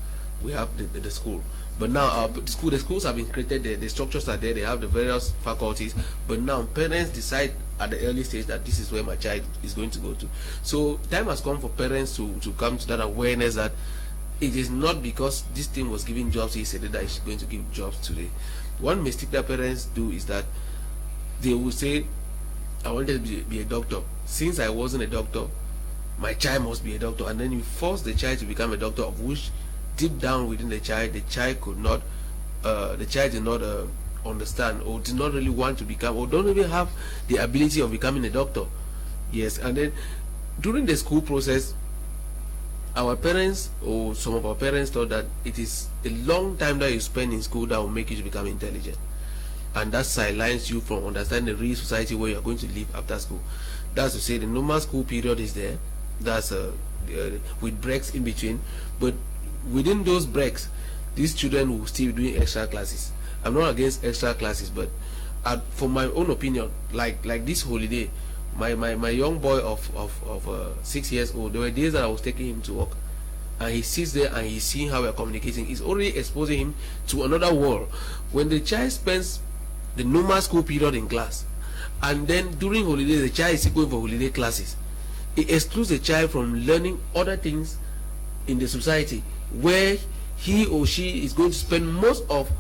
the school, But now the schools have been created, the structures are there, they have the various faculties, but now parents decide at the early stage that this is where my child is going to go to. So time has come for parents to come to that awareness that it is not because this thing was giving jobs yesterday that it's going to give jobs today. One mistake that parents do is that they will say, I wanted to be a doctor. Since I wasn't a doctor, my child must be a doctor. And then you force the child to become a doctor, of which deep down within the child could not, the child did not understand, or did not really want to become, or don't even have the ability of becoming a doctor. Yes, and then during the school process, our parents, or some of our parents, thought that it is a long time that you spend in school that will make you to become intelligent, and that sidelines you from understanding the real society where you are going to live after school. That's to say, the normal school period is there, that's with breaks in between, but within those breaks, these children will still be doing extra classes. I'm not against extra classes, but for my own opinion, like this holiday, my young boy of 6 years old, there were days that I was taking him to work, and he sits there and he's seeing how we're communicating. It's already exposing him to another world. When the child spends the normal school period in class, and then during holiday the child is going for holiday classes, it excludes the child from learning other things in the society where he or she is going to spend most of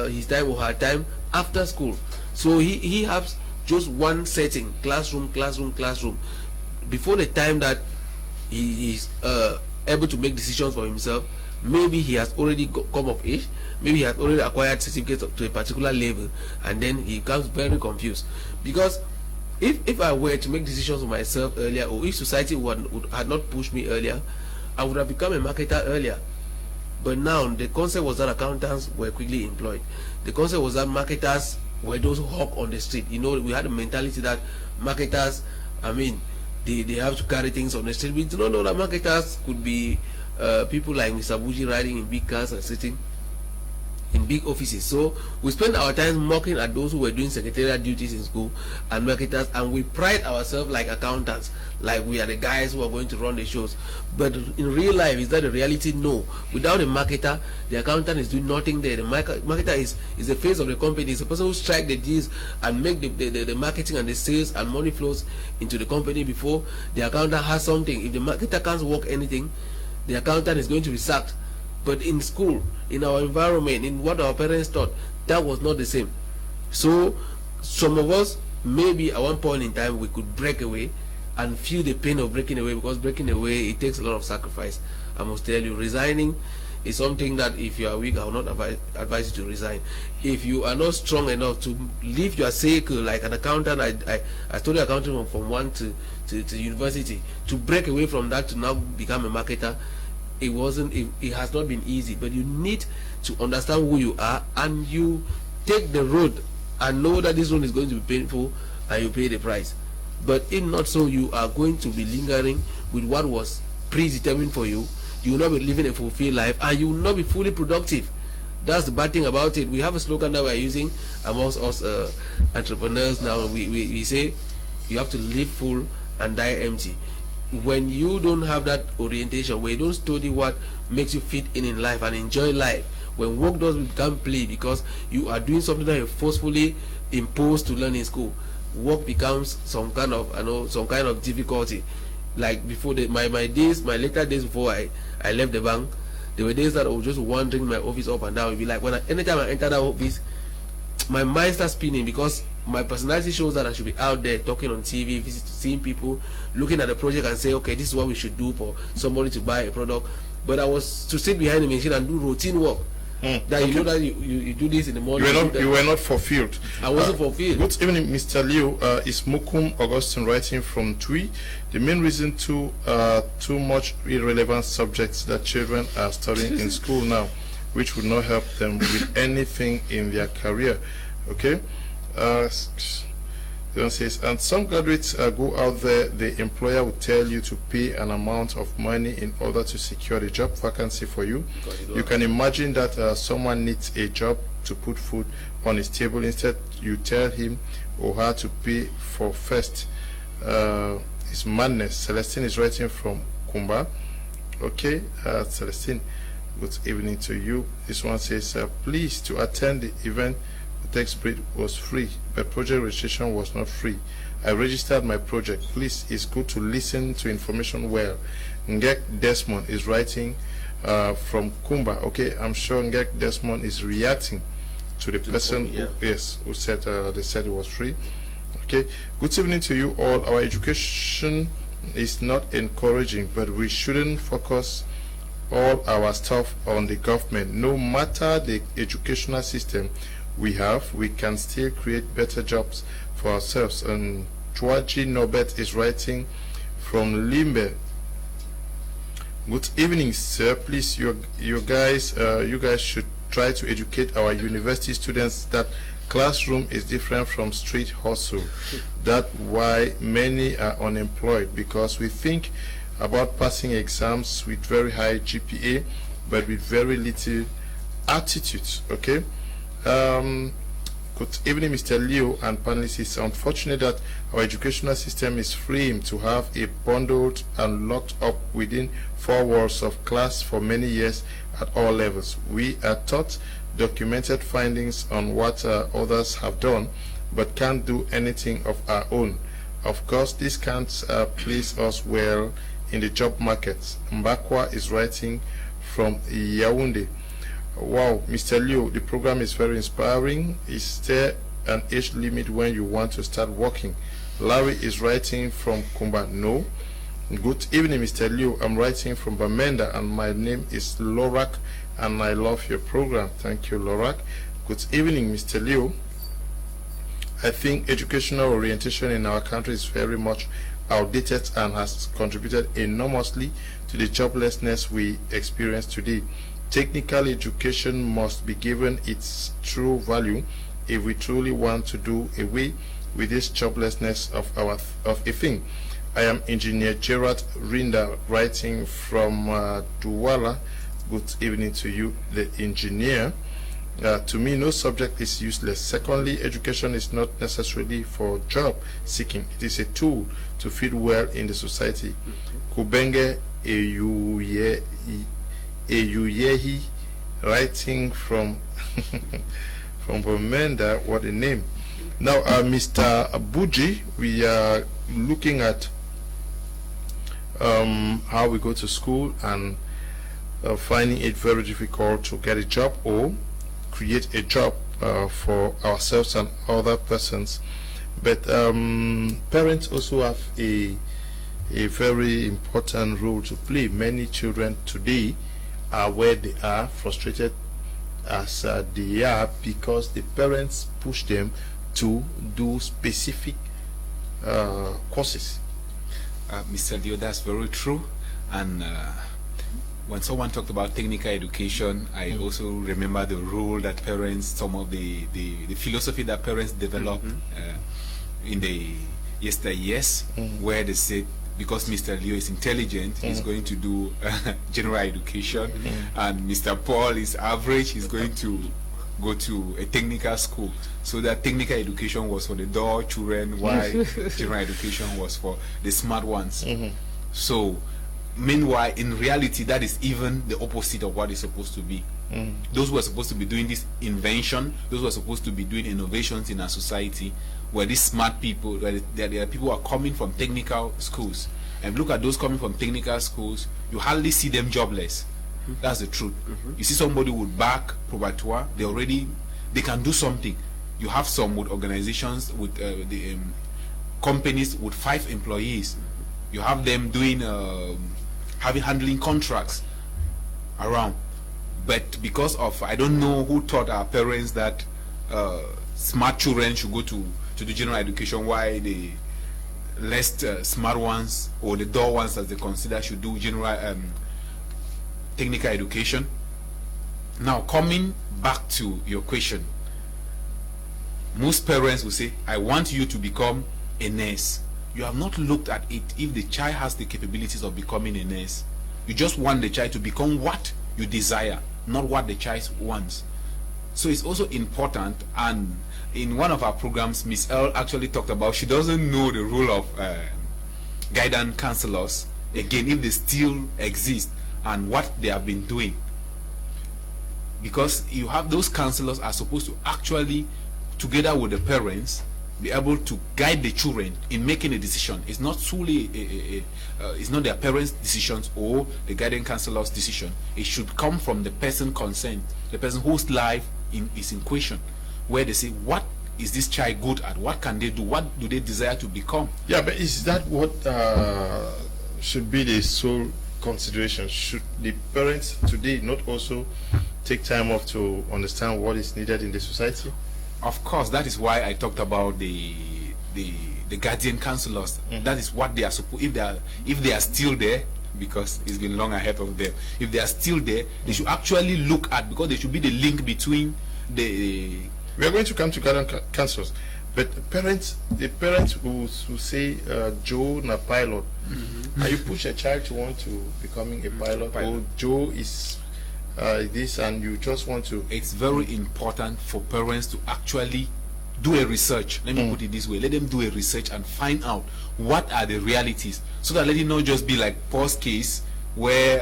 his time or her time after school. So he has just one setting, classroom, before the time that he is able to make decisions for himself. Maybe he has already come of age, maybe he has already acquired certificates to a particular level, and then he becomes very confused. Because if I were to make decisions for myself earlier, or if society had not pushed me earlier, I would have become a marketer earlier. But now the concept was that accountants were quickly employed. The concept was that marketers were those who hawk on the street. You know, we had a mentality that marketers, I mean, they have to carry things on the street. We do not know that marketers could be people like Mr. BUJI riding in big cars and sitting in big offices. So we spend our time mocking at those who were doing secretarial duties in school and marketers, and we pride ourselves like accountants, like we are the guys who are going to run the shows. But in real life, is that the reality? No. Without a marketer, the accountant is doing nothing there. The marketer is the face of the company. It's the person who strike the deals and make the marketing and the sales and money flows into the company before the accountant has something. If the marketer can't work anything, the accountant is going to be sacked. But in school, in our environment, in what our parents taught, that was not the same. So some of us, maybe at one point in time, we could break away and feel the pain of breaking away, because breaking away, it takes a lot of sacrifice. I must tell you, resigning is something that if you are weak, I will not advise you to resign. If you are not strong enough to leave your circle, like an accountant, I studied accounting from one to university, to break away from that to now become a marketer, it has not been easy. But you need to understand who you are, and you take the road and know that this road is going to be painful, and you pay the price. But if not so, you are going to be lingering with what was predetermined for you. You will not be living a fulfilled life, and you will not be fully productive. That's the bad thing about it. We have a slogan that we are using amongst us entrepreneurs now. We say you have to live full and die empty. When you don't have that orientation, when you don't study what makes you fit in life and enjoy life, when work does become play because you are doing something that you're forcefully imposed to learn in school, work becomes some kind of difficulty. Like before my later days before I left the bank, there were days that I was just wandering my office up and down. It'd be like anytime I enter that office, my mind starts spinning, because my personality shows that I should be out there talking on TV, seeing people, looking at the project and say, okay, this is what we should do for somebody to buy a product. But I was to sit behind the machine and do routine work. That you know that you do this in the morning. You were not fulfilled. I wasn't fulfilled. Good evening, Mr. Leo. Is Mukum Augustine writing from Tui? The main reason too much irrelevant subjects that children are studying in school now, which would not help them with anything in their career. Okay. Says, and some graduates go out there, the employer will tell you to pay an amount of money in order to secure a job vacancy for you. You can imagine that someone needs a job to put food on his table. Instead, you tell him or her to pay for first. It's madness. Celestine is writing from Kumba. Okay, Celestine. Good evening to you. This one says, please, to attend the event, the text break was free, but project registration was not free. I registered my project. Please, it's good to listen to information well. Ngek Desmond is writing from Kumba. Okay, I'm sure Ngek Desmond is reacting to the person who said they said it was free. Okay, good evening to you all. Our education is not encouraging, but we shouldn't focus all our stuff on the government. No matter the educational system we have, we can still create better jobs for ourselves. And Chwaji Nobet is writing from Limbe. Good evening, sir. Please, you guys should try to educate our university students that classroom is different from street hustle. That's why many are unemployed, because we think about passing exams with very high GPA, but with very little attitude. Okay. Good evening, Mr. Leo and panelists. It's unfortunate that our educational system is framed to have a bundled and locked up within 4 walls of class for many years at all levels. We are taught documented findings on what others have done, but can't do anything of our own. Of course, this can't place us well in the job market. Mbakwa is writing from Yaoundé. Wow, Mr. Leo, the program is very inspiring. Is there an age limit when you want to start working? Larry is writing from Kumba. No. Good evening, Mr. Leo. I'm writing from Bamenda, and my name is Lorak, and I love your program. Thank you, Lorak. Good evening, Mr. Leo. I think educational orientation in our country is very much outdated and has contributed enormously to the joblessness we experience today. Technical education must be given its true value if we truly want to do away with this joblessness of a thing. I am Engineer Gerard Rinda, writing from Douala. Good evening to you, the engineer. To me, no subject is useless. Secondly, education is not necessarily for job seeking. It is a tool to fit well in the society. Kubenge Eyuyehi, writing from from Bomenda. What a name. Now, Mr. BUJI, we are looking at how we go to school and finding it very difficult to get a job or create a job for ourselves and other persons. But parents also have a very important role to play. Many children today are where they are, frustrated as they are, because the parents push them to do specific courses. Mr. Leo, that's very true. And when someone talked about technical education, I also remember the role that parents, some of the philosophy that parents developed in the yesteryears, where they said, because Mr. Leo is intelligent, he's going to do general education, and Mr. Paul is average, he's going to go to a technical school. So that technical education was for the dull children, while general education was for the smart ones. So meanwhile, in reality, that is even the opposite of what it's supposed to be. Those who are supposed to be doing this invention, those who are supposed to be doing innovations in our society, were these smart people. There are people who are coming from technical schools. And look at those coming from technical schools, you hardly see them jobless. That's the truth. You see somebody with back probatoire, they can do something. You have some with organizations, with the companies with 5 employees. You have them doing handling contracts around. But because of, I don't know who taught our parents that smart children should go to the general education, why the less smart ones, or the dull ones as they consider, should do general technical education. Now, coming back to your question, most parents will say, I want you to become a nurse. You have not looked at it if the child has the capabilities of becoming a nurse. You just want the child to become what you desire, not what the child wants. So it's also important, and in one of our programs, Miss L actually talked about, she doesn't know the role of guidance counselors, again, if they still exist, and what they have been doing. because you have those counselors are supposed to actually, together with the parents, be able to guide the children in making a decision. It's not solely it's not their parents' decisions or the guidance counselor's decision. It should come from the person concerned, the person whose life is in question, where they say, what is this child good at? What can they do? What do they desire to become? Yeah, but is that what should be the sole consideration? Should the parents today not also take time off to understand what is needed in the society? Of course, that is why I talked about the guardian counselors. That is what they are supposed. If they are still there, because it's been long ahead of them. If they are still there, they should actually look at, because they should be the link between the. We are going to come to guardian counselors, but the parents who say Joe na pilot, and you push a child to want to becoming a pilot, or Joe is this, and you just want to. It's very important for parents to actually do a research. Let me put it this way: let them do a research and find out what are the realities, so that let it not just be like Paul's case, where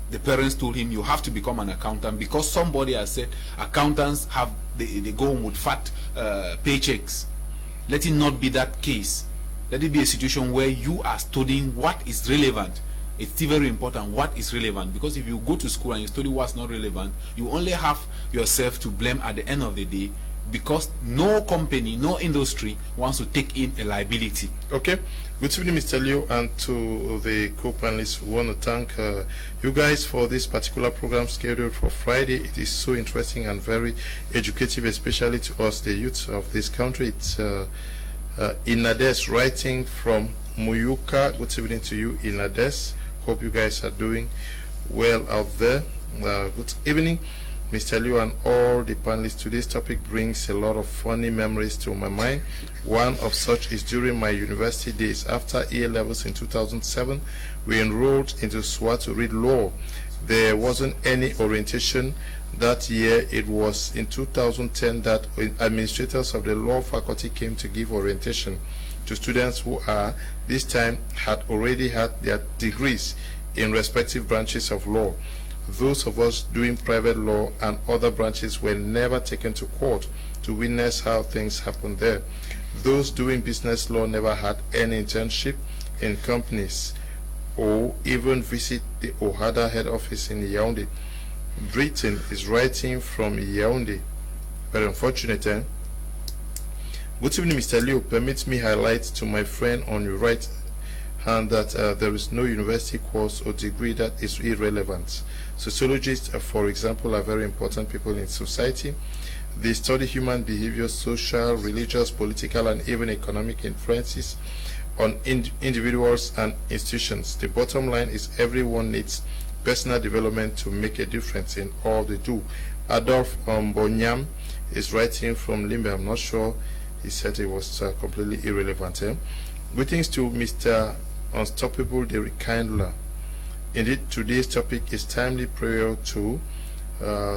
the parents told him you have to become an accountant because somebody has said accountants have they go home with fat paychecks. Let it not be that case. Let it be a situation where you are studying what is relevant. It's still very important what is relevant, because if you go to school and you study what's not relevant, you only have yourself to blame at the end of the day, because no company, no industry wants to take in a liability. Okay. Good evening, Mr. Leo, and to the co-panelists. We want to thank you guys for this particular program scheduled for Friday. It is so interesting and very educative, especially to us, the youth of this country. It's Inades writing from Muyuka. Good evening to you, Inades. Hope you guys are doing well out there. Good evening, Mr. Liu and all the panelists. Today's topic brings a lot of funny memories to my mind. One of such is during my university days. After A levels in 2007, we enrolled into SWA to read law. There wasn't any orientation that year. It was in 2010 that administrators of the law faculty came to give orientation to students who are this time had already had their degrees in respective branches of law. Those of us doing private law and other branches were never taken to court to witness how things happen there. Those doing business law never had any internship in companies or even visit the OHADA head office in Yaoundé. Britain is writing from Yaoundé. Very unfortunate, eh? Good evening, Mr. Leo. Permit me highlight to my friend on your right hand that there is no university course or degree that is irrelevant. Sociologists, for example, are very important people in society. They study human behavior, social, religious, political, and even economic influences on individuals and institutions. The bottom line is everyone needs personal development to make a difference in all they do. Adolf Bonyam is writing from Limbe. I'm not sure. He said it was completely irrelevant. Greetings to Mr. Unstoppable the Rekindler. Indeed, today's topic is timely prior to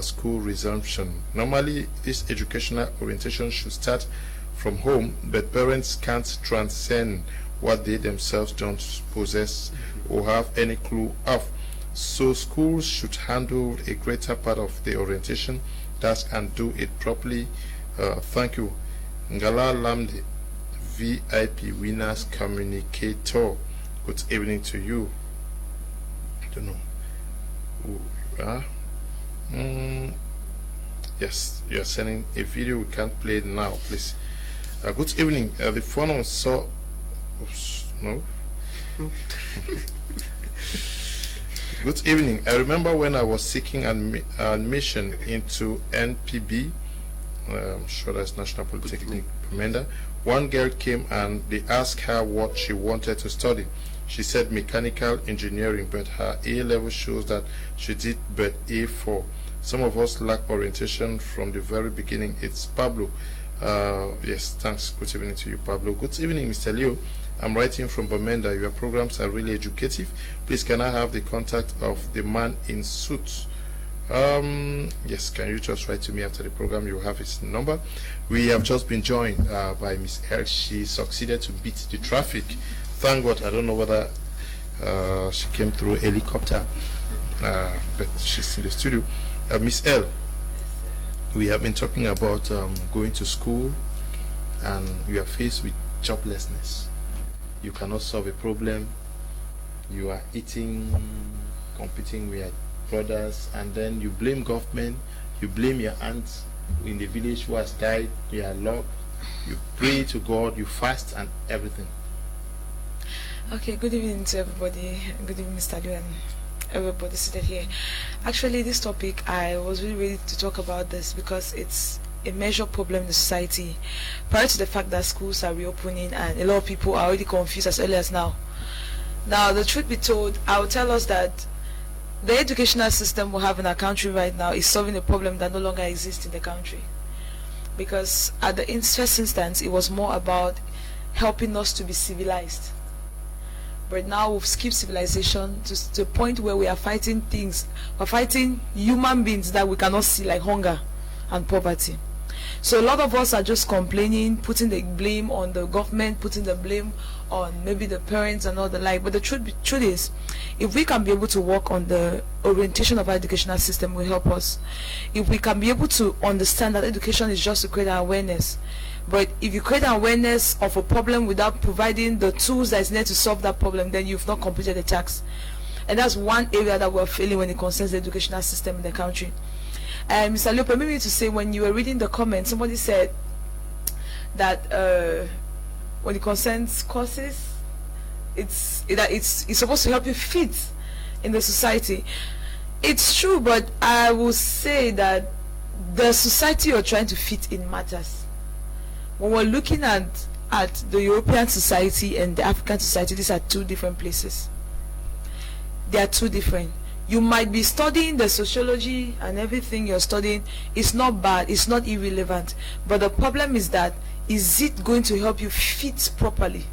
school resumption. Normally, this educational orientation should start from home, but parents can't transcend what they themselves don't possess or have any clue of. So schools should handle a greater part of the orientation task and do it properly. Thank you. Ngala Lamde, VIP Winners Communicator. Good evening to you. I don't know. Yes, you are sending a video. We can't play it now, please. Good evening. The phone on saw. Oops, no. Good evening. I remember when I was seeking admission into NPB. I'm sure that's National Polytechnic Commander. One girl came and they asked her what she wanted to study. She said mechanical engineering, but her A level shows that she did but A4. Some of us lack orientation from the very beginning. It's Pablo. Yes, thanks. Good evening to you, Pablo. Good evening, Mr. Leo. I'm writing from Bamenda. Your programs are really educative. Please, can I have the contact of the man in suit? Yes, can you just write to me after the program? You have his number. We have just been joined by Miss L. She succeeded to beat the traffic. Thank God. I don't know whether she came through helicopter, but she's in the studio. Miss L, we have been talking about going to school, and you are faced with joblessness. You cannot solve a problem. You are eating, competing with your brothers, and then you blame government, you blame your aunt in the village who has died, you are locked, you pray to God, you fast and everything. Okay, good evening to everybody. Good evening, Mr. Liu, and everybody seated here. Actually, this topic, I was really ready to talk about this because it's a major problem in the society. Prior to the fact that schools are reopening and a lot of people are already confused as early as now. Now, the truth be told, I will tell us that the educational system we have in our country right now is solving a problem that no longer exists in the country. Because at the first instance, it was more about helping us to be civilized. But now we've skipped civilization to the point where we are fighting things. We're fighting human beings that we cannot see, like hunger and poverty. So a lot of us are just complaining, putting the blame on the government, putting the blame on maybe the parents and all the like. But the truth is, if we can be able to work on the orientation of our educational system, will help us. If we can be able to understand that education is just to create awareness. But if you create awareness of a problem without providing the tools that is needed to solve that problem, then you've not completed the task. And that's one area that we're failing when it concerns the educational system in the country. And Mr. Leo, permit me to say, when you were reading the comments, somebody said that when it concerns courses, it's supposed to help you fit in the society. It's true, but I will say that the society you're trying to fit in matters. When we're looking at the European society and the African society, these are two different places. They are two different. You might be studying the sociology and everything you're studying. It's not bad, it's not irrelevant. But the problem is that, is it going to help you fit properly?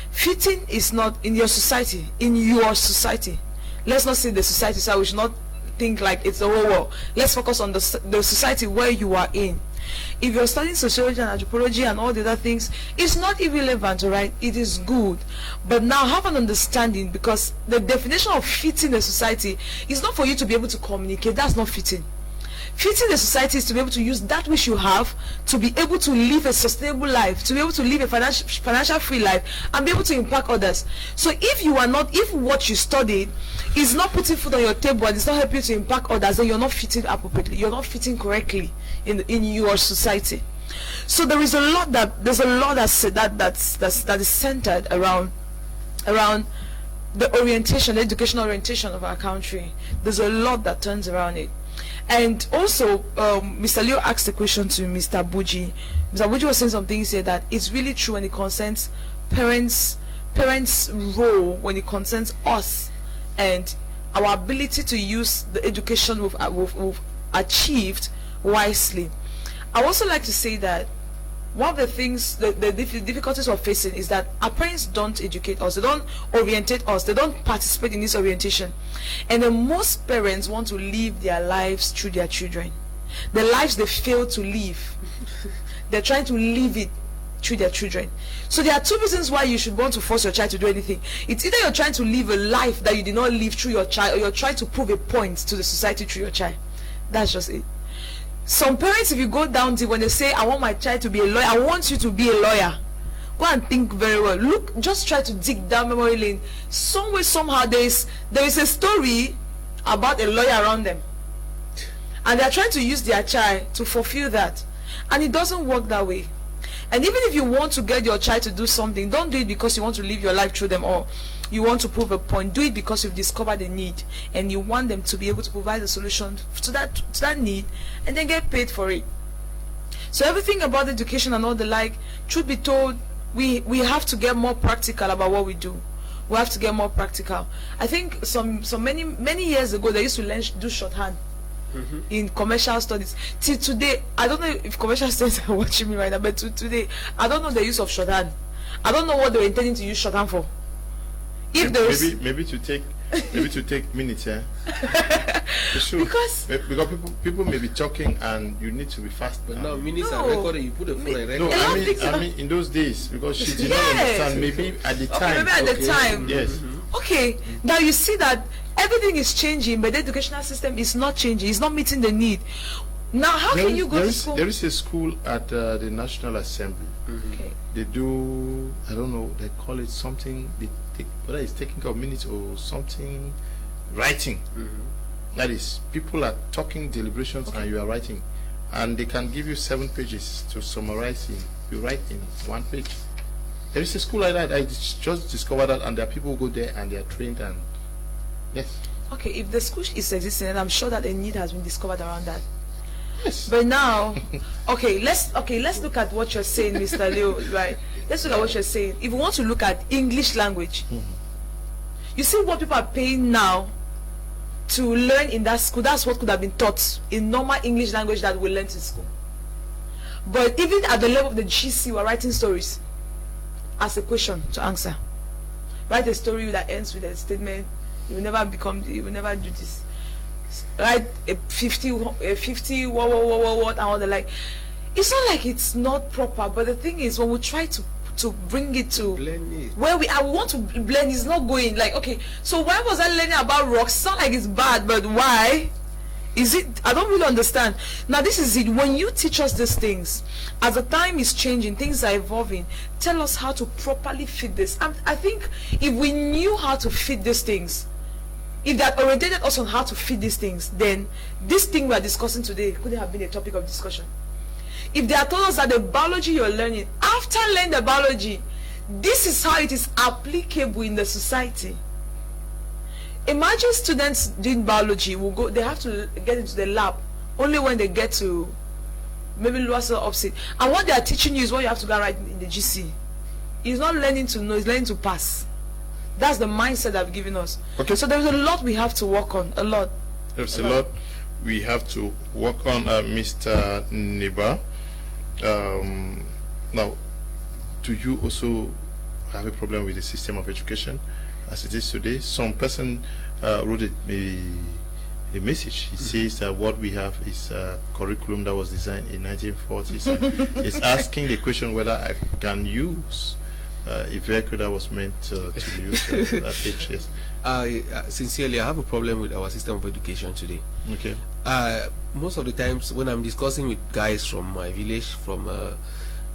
Fitting is not in your society, Let's not say the society, so we should not think like it's the whole world. Let's focus on the society where you are in. If you're studying sociology and anthropology and all the other things, it's not irrelevant, alright? It is good. But now have an understanding, because the definition of fitting the society is not for you to be able to communicate. That's not fitting. Fitting the society is to be able to use that which you have to be able to live a sustainable life, to be able to live a financial free life, and be able to impact others. So if what you studied is not putting food on your table and it's not helping you to impact others, then you're not fitting appropriately, you're not fitting correctly in your society. So there's a lot that is centered around the orientation, the educational orientation of our country. There's a lot that turns around it. And also, Mr. Leo asked a question to Mr. Buji. Mr. Buji was saying something. He said that it's really true when it concerns parents' role, when it concerns us and our ability to use the education we've achieved wisely. I also like to say that one of the things, the difficulties we're facing is that our parents don't educate us, they don't orientate us, they don't participate in this orientation. And then most parents want to live their lives through their children. The lives they fail to live, they're trying to live it through their children. So there are two reasons why you should want to force your child to do anything. It's either you're trying to live a life that you did not live through your child, or you're trying to prove a point to the society through your child. That's just it. Some parents, if you go down to when they say, I want my child to be a lawyer, I want you to be a lawyer, go and think very well. Look, just try to dig down memory lane. Some way, somehow, there is a story about a lawyer around them, and they are trying to use their child to fulfill that, and it doesn't work that way. And even if you want to get your child to do something, don't do it because you want to live your life through them, or you want to prove a point. Do it because you've discovered a need and you want them to be able to provide a solution to that need, and then get paid for it. So everything about education and all the like, truth be told, we have to get more practical about what we do. We have to get more practical. I think many years ago they used to do shorthand in commercial studies. Till today, I don't know if commercial students are watching me right now, but today I don't know the use of shorthand. I don't know what they were intending to use shorthand for. If maybe to take minutes, yeah. Because people may be talking and you need to be fast. But now minutes are recorded. You put the phone and record. No, I mean in those days, because she did not understand. Maybe at the time. Maybe at the time. Yes. Okay. Now you see that Everything is changing, but the educational system is not changing. It's not meeting the need. Now, how can you go to school? There is a school at the National Assembly. Okay. They do, I don't know, they call it something, they take, whether it's taking a minute or something, writing. That is, people are talking deliberations and you are writing. And they can give you 7 pages to summarize in. You write in 1 page. There is a school like that. I just discovered that, and there are people who go there and they are trained and yes. Okay, if the school is existing, and I'm sure that a need has been discovered around that. Yes. But now, let's look at what you're saying, Mr. Leo. Right? Let's look at what you're saying. If we want to look at English language, you see what people are paying now to learn in that school. That's what could have been taught in normal English language that we learned in school. But even at the level of the GC, we're writing stories. Ask a question to answer. Write a story that ends with a statement. You will never do this. Write a 50 what and all the like. It's not like it's not proper, but the thing is, when we try to bring it to where we want to blend, it's not going. Like, okay, so why was I learning about rocks? It's not like it's bad, but why is it? I don't really understand. Now, this is it. When you teach us these things, as the time is changing, things are evolving, tell us how to properly fit this. I think if we knew how to fit these things, if they had orientated us on how to fit these things, then this thing we are discussing today couldn't have been a topic of discussion. If they had told us that the biology you're learning, after learning the biology, this is how it is applicable in the society. Imagine students doing biology will go, they have to get into the lab only when they get to maybe lower cell upset. And what they are teaching you is what you have to go write in the GC. It's not learning to know, it's learning to pass. That's the mindset they've given us. Okay. So there's a lot we have to work on. A lot. There's a lot we have to work on, Mr. NEBA. Now, do you also have a problem with the system of education as it is today? Some person wrote a message. He says that what we have is a curriculum that was designed in 1940s. It's asking the question whether I can use a vehicle that was meant to use at age. Yes. Sincerely, I have a problem with our system of education today. Okay. Most of the times when I'm discussing with guys from my village, from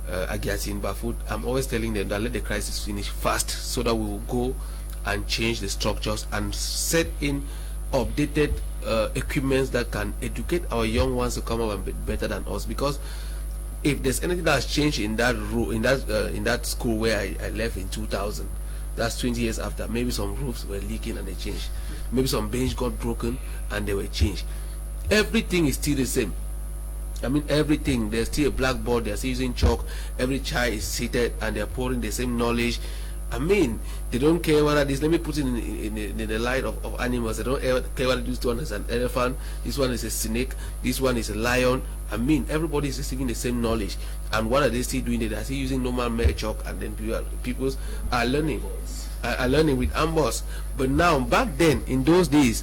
Agiati in Bafut, I'm always telling them that let the crisis finish fast so that we will go and change the structures and set in updated equipments that can educate our young ones to come up and be better than us. Because if there's anything that has changed in that in that school where I left in 2000, that's 20 years after, maybe some roofs were leaking and they changed. Maybe some bench got broken and they were changed. Everything is still the same. I mean, everything. There's still a blackboard, they're still using chalk, every child is seated and they're pouring the same knowledge. I mean, they don't care whether this, let me put it in the light of animals. They don't care whether this one is an elephant, this one is a snake, this one is a lion. I mean, everybody is receiving the same knowledge. And what are they still doing? They are still using normal mere chalk, and then people are learning with amboss. But now, back then, in those days,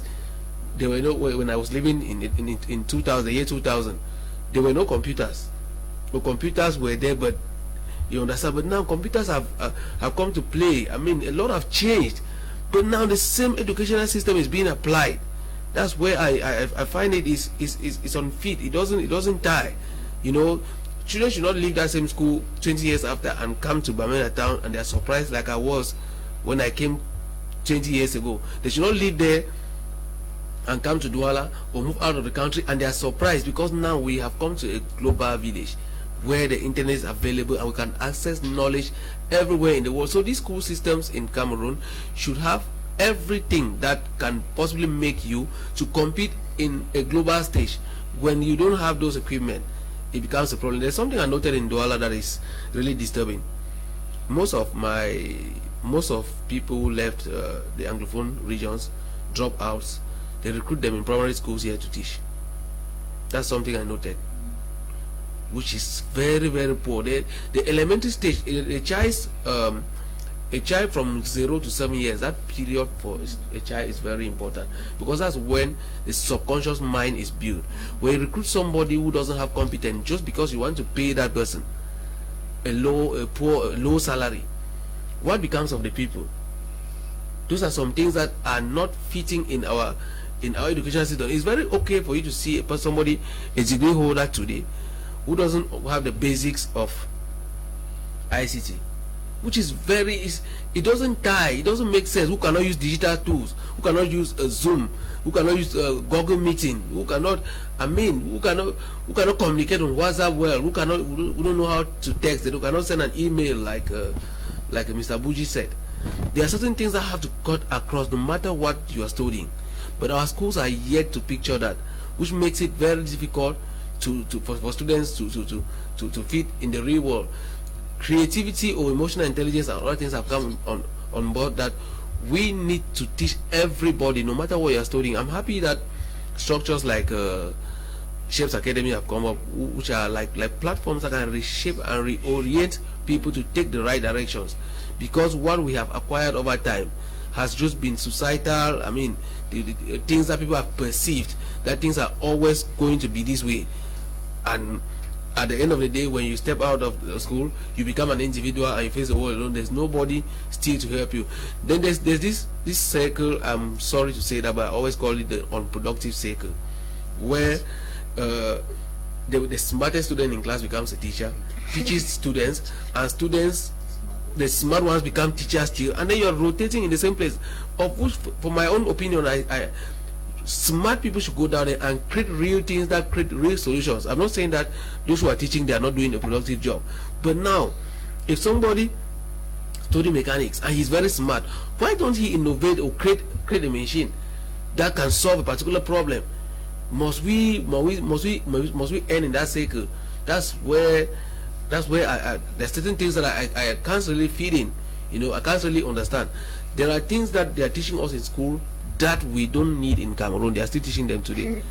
there were no, when I was living in 2000, the year 2000, there were no computers. The computers were there, but you understand. But now computers have come to play. I mean, a lot have changed. But now the same educational system is being applied. That's where I find it is unfit. It doesn't tie. You know, children should not leave that same school 20 years after and come to Bamenda town and they are surprised like I was when I came 20 years ago. They should not live there and come to Douala or move out of the country and they are surprised because now we have come to a global village where the internet is available and we can access knowledge everywhere in the world. So these school systems in Cameroon should have everything that can possibly make you to compete in a global stage. When you don't have those equipment, it becomes a problem. There's something I noted in Douala that is really disturbing. Most of people who left the Anglophone regions, dropouts, they recruit them in primary schools here to teach. That's something I noted, which is very, very poor. The elementary stage, a child from 0 to 7 years, that period for a child is very important because that's when the subconscious mind is built. When you recruit somebody who doesn't have competence just because you want to pay that person a low salary, what becomes of the people? Those are some things that are not fitting in our education system. It's very okay for you to see somebody, a degree holder today, who doesn't have the basics of ICT, which is it doesn't tie, it doesn't make sense. Who cannot use digital tools, who cannot use Zoom, who cannot use Google Meeting, who cannot communicate on WhatsApp well, who don't know how to text, who cannot send an email like Mr. BUJI said. There are certain things that have to cut across no matter what you are studying, but our schools are yet to picture that, which makes it very difficult for students to fit in the real world. Creativity or emotional intelligence and other things have come on board that we need to teach everybody, no matter what you are studying. I'm happy that structures like Shapes Academy have come up, which are like platforms that can reshape and reorient people to take the right directions, because what we have acquired over time has just been societal. I mean, the things that people have perceived, that things are always going to be this way, and at the end of the day, when you step out of the school, you become an individual and you face the world alone. There's nobody still to help you. Then there's this circle, I'm sorry to say that, but I always call it the unproductive circle, where the smartest student in class becomes a teacher, teaches students, and students, the smart ones, become teachers still, and then you're rotating in the same place. Of which, for my own opinion, smart people should go down there and create real things that create real solutions. I'm not saying that those who are teaching, they are not doing a productive job, but now, if somebody study mechanics and he's very smart, why don't he innovate or create a machine that can solve a particular problem? Must we end in that circle? That's where there's certain things that I can't really feed in. I can't really understand. There are things that they are teaching us in school that we don't need in Cameroon. They are still teaching them today.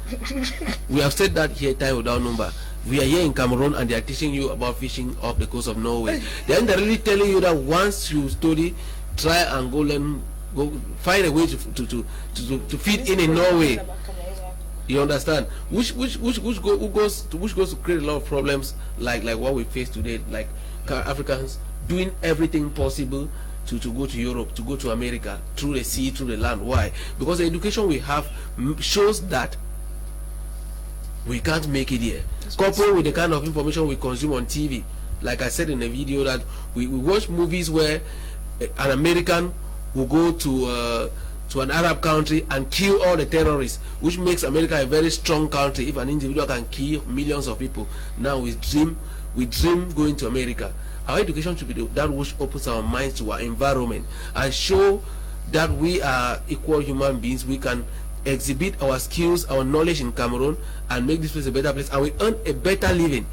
We have said that here time without number. We are here in Cameroon and they are teaching you about fishing off the coast of Norway. They are really telling you that once you study, try and go find a way to fit in Norway. You understand? Which goes to create a lot of problems like what we face today, like Africans doing everything possible to go to Europe, to go to America, through the sea, through the land. Why? Because the education we have shows that we can't make it here. Coupled with the kind of information we consume on TV. Like I said in the video, that we watch movies where an American will go to an Arab country and kill all the terrorists, which makes America a very strong country. If an individual can kill millions of people, now we dream going to America. Our education should be that which opens our minds to our environment and show that we are equal human beings. We can exhibit our skills, our knowledge in Cameroon, and make this place a better place, and we earn a better living.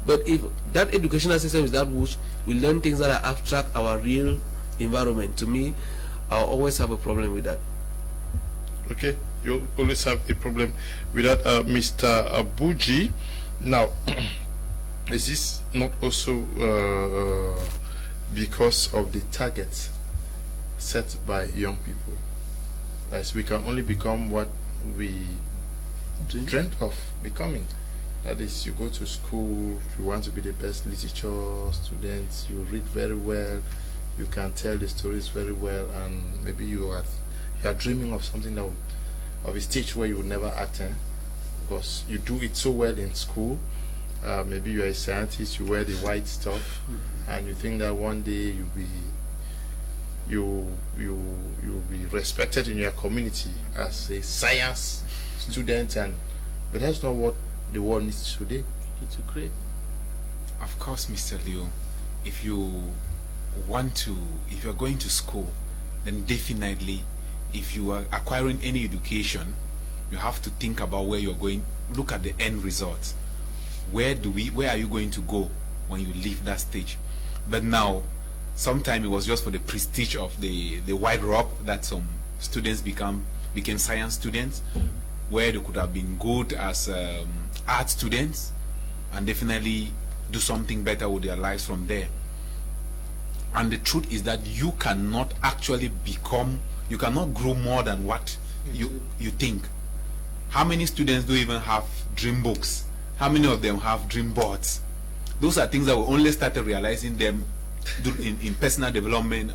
But if that educational system is that which we learn things that are abstract, our real environment, to me, I'll always have a problem with that. Okay, you always have a problem with that, Mr. BUJI. Now, is this not also because of the targets set by young people? As we can only become what we dreamt of becoming. That is, you go to school, you want to be the best literature student, you read very well, you can tell the stories very well, and maybe you are dreaming of something that of a stage where you would never act in, because you do it so well in school. Maybe you are a scientist, you wear the white stuff, and you think that one day you'll be respected in your community as a science student, but that's not what the world needs today. It's a great. Of course, Mr. Leo, if you're going to school, then definitely, if you are acquiring any education, you have to think about where you're going. Look at the end result. Where are you going to go when you leave that stage? But now, sometimes it was just for the prestige of the white rock that some students became science students, where they could have been good as art students and definitely do something better with their lives from there. And the truth is that you cannot actually you cannot grow more than what you think. How many students do even have dream books? How many of them have dream boards? Those are things that we only started realizing them in personal development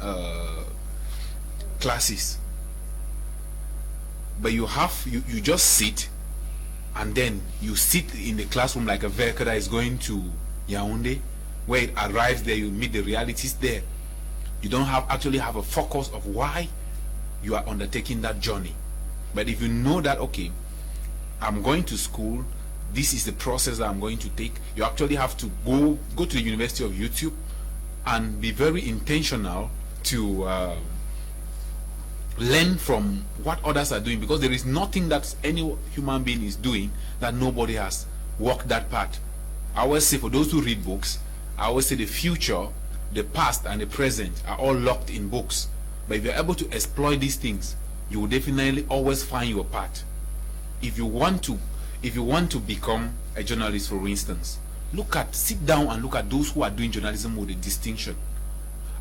classes, but you just sit, and then you sit in the classroom like a vehicle that is going to Yaoundé. Where it arrives there, you meet the realities there. You don't actually have a focus of why you are undertaking that journey. But if you know that, okay, I'm going to school, this is the process that I'm going to take, you actually have to go to the University of YouTube and be very intentional to learn from what others are doing, because there is nothing that any human being is doing that nobody has walked that path. I always say, for those who read books, I always say the future, the past, and the present are all locked in books. But if you're able to exploit these things, you will definitely always find your path. If you want to become a journalist, for instance, sit down and look at those who are doing journalism with a distinction.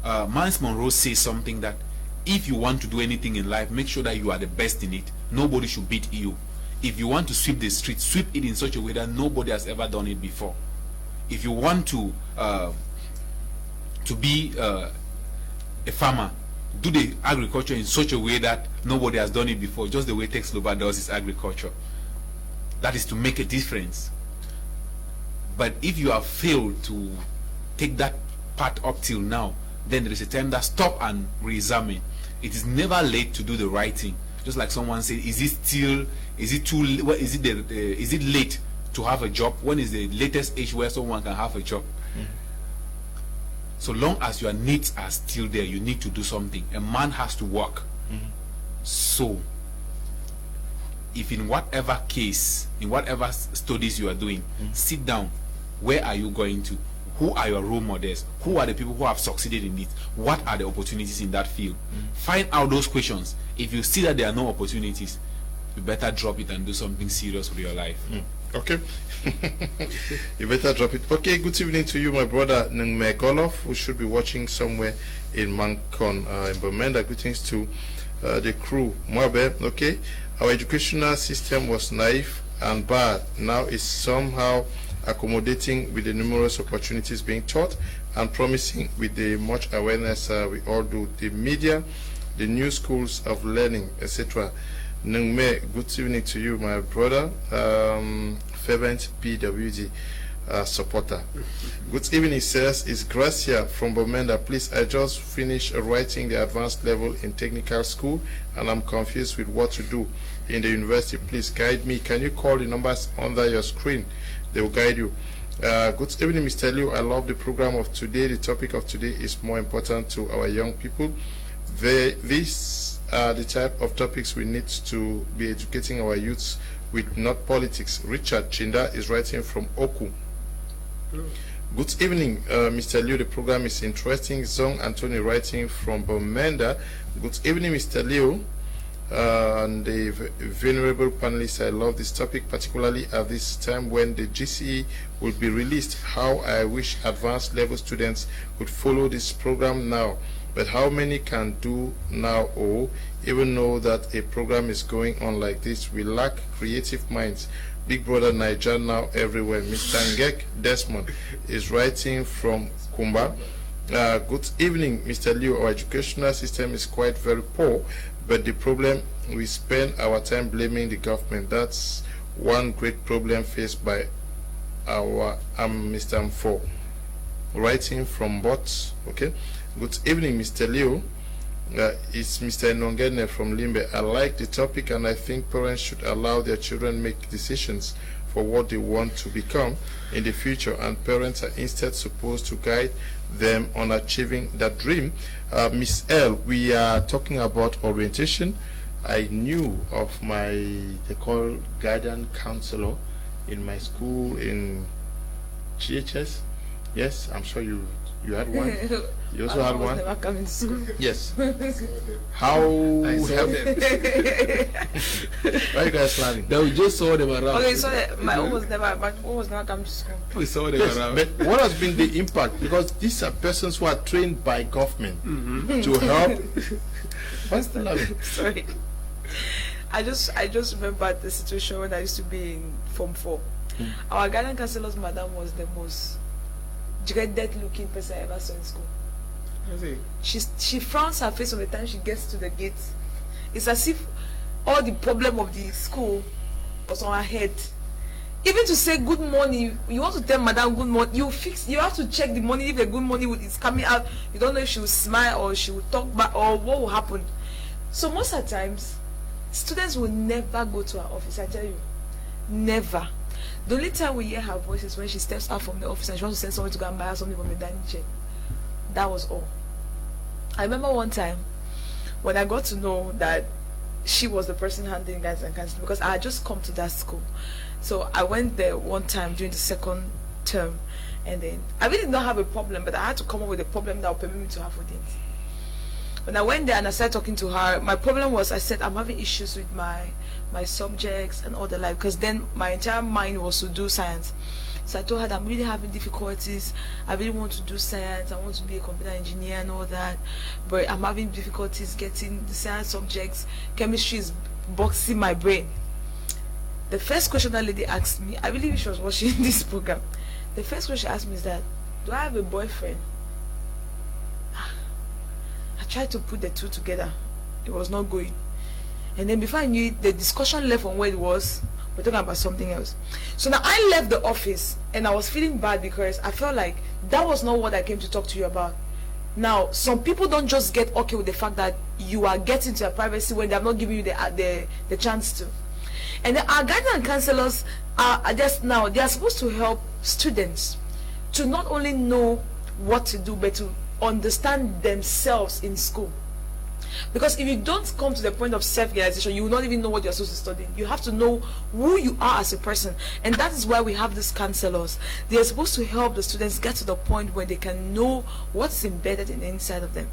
Miles Monroe says something that if you want to do anything in life, make sure that you are the best in it. Nobody should beat you. If you want to sweep the street, sweep it in such a way that nobody has ever done it before. If you want to be a farmer, do the agriculture in such a way that nobody has done it before, just the way Tex Loba does his agriculture. That is to make a difference. But if you have failed to take that path up till now, then there is a time that stop and re-examine. It is never late to do the right thing. Just like someone said, is it late to have a job? When is the latest age where someone can have a job? So long as your needs are still there, you need to do something. A man has to work. So if in whatever case, in whatever studies you are doing, sit down. Where are you going to? Who are your role models? Who are the people who have succeeded in it? What are the opportunities in that field? Find out those questions. If you see that there are no opportunities, you better drop it and do something serious with your life. Okay. You better drop it. Okay, good evening to you, my brother Nungme Golof, who should be watching somewhere in Mancon, in Bamenda. Greetings to the crew. Mwabe, okay. Our educational system was naive and bad. Now it's somehow accommodating with the numerous opportunities being taught and promising with the much awareness we all do. The media, the new schools of learning, etc. Nungme, good evening to you, my brother. Fervent PWG supporter. Good evening, sirs. It's Gracia from Bomenda. Please, I just finished writing the advanced level in technical school and I'm confused with what to do in the university. Please guide me. Can you call the numbers under your screen? They will guide you. Good evening, Mr. Liu. I love the program of today. The topic of today is more important to our young people. These are the type of topics we need to be educating our youths with, not politics. Richard Chinda is writing from Oku. Good evening, Mr. Liu. The program is interesting. Zong Anthony writing from Bomenda. Good evening, Mr. Liu. And the venerable panelists, I love this topic, particularly at this time when the GCE will be released. How I wish advanced level students could follow this program now, but how many can do now or even know that a program is going on like this? We lack creative minds. Big brother Niger now everywhere. Mr. Ngek Desmond is writing from Kumba. Good evening, Mr. Liu. Our educational system is quite very poor, but the problem, we spend our time blaming the government. That's one great problem faced by our Mr. M4. Writing from Bots. Okay. Good evening, Mr. Liu. It's Mr. Nongene from Limbe. I like the topic and I think parents should allow their children make decisions for what they want to become in the future, and parents are instead supposed to guide them on achieving that dream. Miss L, we are talking about orientation. I knew of they call guidance counselor in my school in GHS. Yes, I'm sure you had one. You also had one? Never come into school. Yes. How I saw them. Why are you guys laughing? No, we just saw them around. Okay, so my own was never come to school. We saw them Yes, around. but what has been the impact? Because these are persons who are trained by government to help. What's the laughing? Sorry. I just remember the situation when I used to be in Form 4. Our guidance counselor's madam was the most dreaded looking person I ever saw in school. She frowns her face from the time she gets to the gate. It's as if all the problem of the school was on her head. Even to say good morning, you want to tell madam good morning, you have to check the morning if the good morning is coming out. You don't know if she will smile or she will talk back or what will happen. So most of the times, students will never go to her office, I tell you. Never. The only time we hear her voice is when she steps out from the office and she wants to send someone to go and buy her something from the dining chair. That was all. I remember one time when I got to know that she was the person handling guidance and counseling, because I had just come to that school. So I went there one time during the second term, and then I really did not have a problem, but I had to come up with a problem that would permit me to have things. When I went there and I started talking to her, my problem was, I said, I'm having issues with my subjects and all the like, because then my entire mind was to do science. So I told her that I'm really having difficulties. I really want to do science. I want to be a computer engineer and all that, but I'm having difficulties getting the science subjects. Chemistry is boxing my brain. The first question that lady asked me, I really wish she was watching this program. The first question she asked me is that, do I have a boyfriend? I tried to put the two together. It was not going. And then before I knew it, the discussion left on where it was. We're talking about something else. So now I left the office and I was feeling bad because I felt like that was not what I came to talk to you about. Now, some people don't just get okay with the fact that you are getting to your privacy when they have not given you the chance to. And our guidance and counselors are just now, they are supposed to help students to not only know what to do, but to understand themselves in school. Because if you don't come to the point of self-realization, you will not even know what you're supposed to study. You have to know who you are as a person. And that is why we have these counselors. They are supposed to help the students get to the point where they can know what's embedded in the inside of them.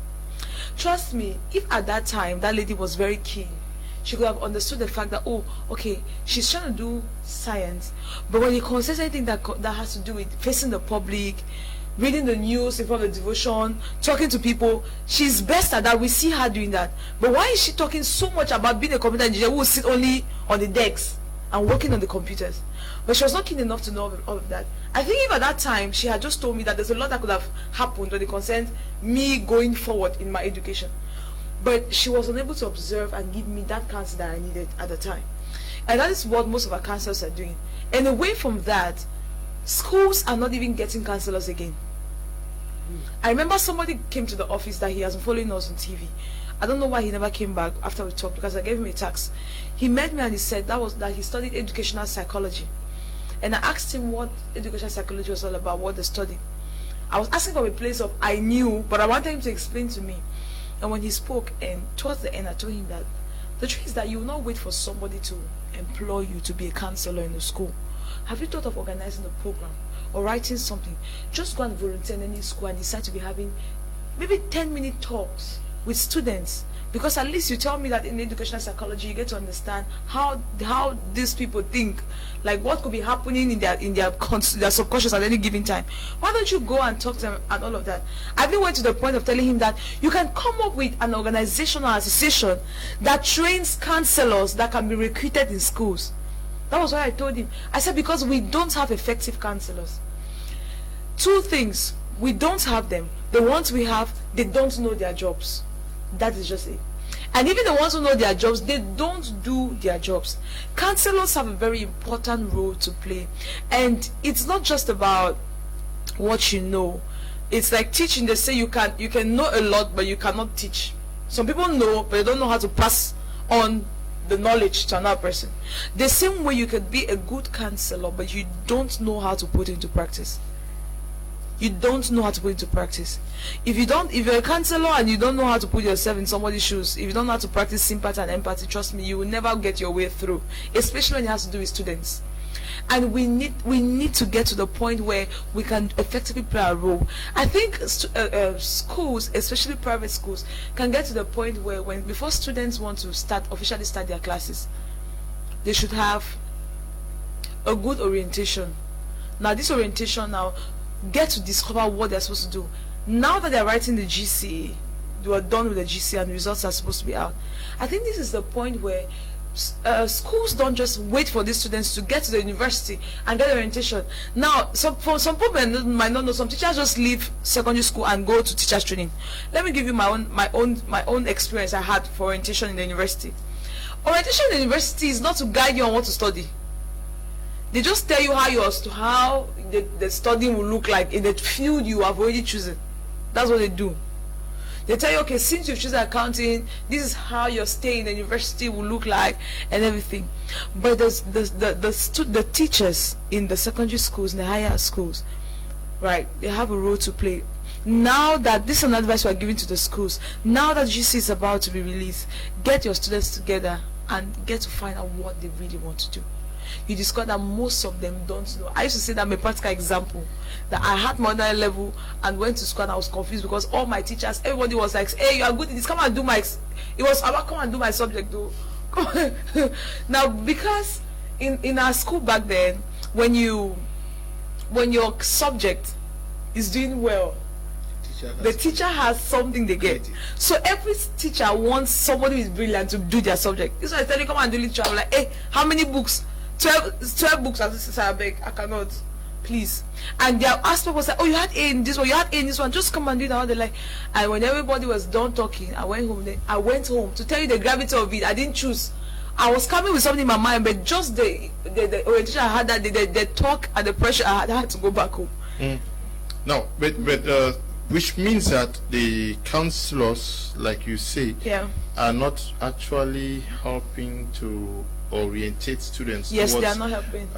Trust me, if at that time that lady was very keen, she could have understood the fact that, oh, okay, she's trying to do science, but when it concerns anything that has to do with facing the public, reading the news in front of the devotion, talking to people, she's best at that. We see her doing that. But why is she talking so much about being a computer engineer who will sit only on the decks and working on the computers? But she was not keen enough to know all of that. I think if at that time she had just told me that there's a lot that could have happened when it concerns me going forward in my education. But she was unable to observe and give me that counsel that I needed at the time. And that is what most of our counselors are doing. And away from that, schools are not even getting counselors again. I remember somebody came to the office that he has been following us on TV. I don't know why he never came back after we talked, because I gave him a tax. He met me and he said that he studied educational psychology. And I asked him what educational psychology was all about, what they studied. I was asking from a place of I knew, but I wanted him to explain to me. And when he spoke, and towards the end, I told him that the truth is that you will not wait for somebody to employ you to be a counselor in the school. Have you thought of organizing a program or writing something? Just go and volunteer in any school and decide to be having maybe 10-minute talks with students, because at least you tell me that in educational psychology you get to understand how these people think, like what could be happening in their subconscious at any given time. Why don't you go and talk to them and all of that? I even went to the point of telling him that you can come up with an organizational association that trains counselors that can be recruited in schools. That was what I told him. I said, because we don't have effective counselors. Two things: we don't have them. The ones we have, they don't know their jobs. That is just it. And even the ones who know their jobs, they don't do their jobs. Counselors have a very important role to play. And it's not just about what you know. It's like teaching. They say you can know a lot, but you cannot teach. Some people know, but they don't know how to pass on the knowledge to another person. The same way you could be a good counselor, but you don't know how to put it into practice. You don't know how to put it into practice. If you're a counselor and you don't know how to put yourself in somebody's shoes, if you don't know how to practice sympathy and empathy, trust me, you will never get your way through, especially when it has to do with students. And we need to get to the point where we can effectively play a role. I think schools, especially private schools, can get to the point where before students want to officially start their classes, they should have a good orientation. Now this orientation get to discover what they're supposed to do. Now that they're writing the GCE, they are done with the GCE and the results are supposed to be out. I think this is the point where schools don't just wait for these students to get to the university and get orientation. Now, for some people might not know, some teachers just leave secondary school and go to teachers training. Let me give you my own experience I had for orientation in the university. Orientation in the university is not to guide you on what to study. They just tell you how the studying will look like in the field you have already chosen. That's what they do. They tell you, okay, since you've chosen accounting, this is how your stay in the university will look like and everything. But the teachers in the secondary schools, in the higher schools, right, they have a role to play. Now that this is an advice we are giving to the schools, now that GC is about to be released, get your students together and get to find out what they really want to do. You discover that most of them don't know. I used to say that I'm a practical example, that I had my other level and went to school and I was confused because all my teachers, everybody was like, hey, you are good at this, come and do my, it was about come and do my subject though. Now, because in our school back then, when your subject is doing well, the teacher has something they get. So every teacher wants somebody who is brilliant to do their subject. This is why I tell you, come and do literature. I'm like, hey, how many books? 12 books. I beg, I cannot, please. And they asked people, say, oh, you had A in this one, you had A in this one, just come and do that. They're like, and when everybody was done talking, I went home to tell you the gravity of it. I didn't choose. I was coming with something in my mind, but just the orientation I had, that the talk and the pressure I had to go back home. No, but which means that the counselors, like you say, are not actually helping to orientate students. Yes, towards, they are not helping.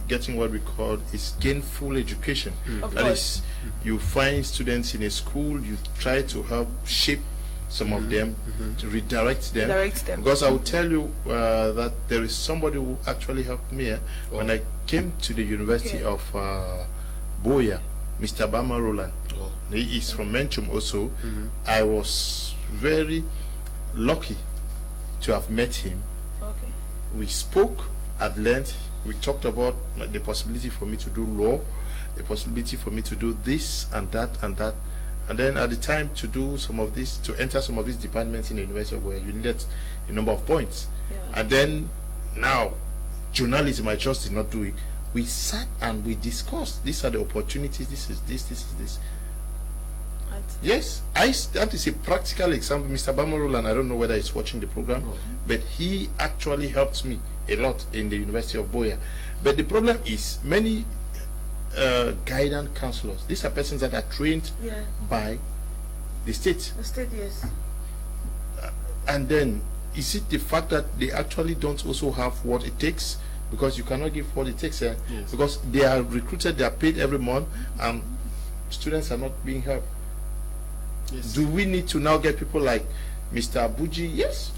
Getting what we call is gainful education. That is, you find students in a school, you try to help shape some of them, to redirect them. Because I will tell you that there is somebody who actually helped me when I came to the University of Boya, Mr. Bama Roland. He is from Menchum also. I was very lucky to have met him. We spoke at length. We talked about the possibility for me to do law, the possibility for me to do this and that and that. And then at the time to do some of this, to enter some of these departments in the university where you needed a number of points. And then now, journalism, I just did not do it. We sat and we discussed. These are the opportunities. This is this. This is this. Yes, I have to say practical example. Mr. Bamarolan, I don't know whether he's watching the program, but he actually helped me a lot in the University of Boya. But the problem is many guidance counselors. These are persons that are trained by the state. The state, yes. And then is it the fact that they actually don't also have what it takes? Because you cannot give what it takes, because they are recruited, they are paid every month, and students are not being helped. Do we need to now get people like Mr. BUJI? Yes.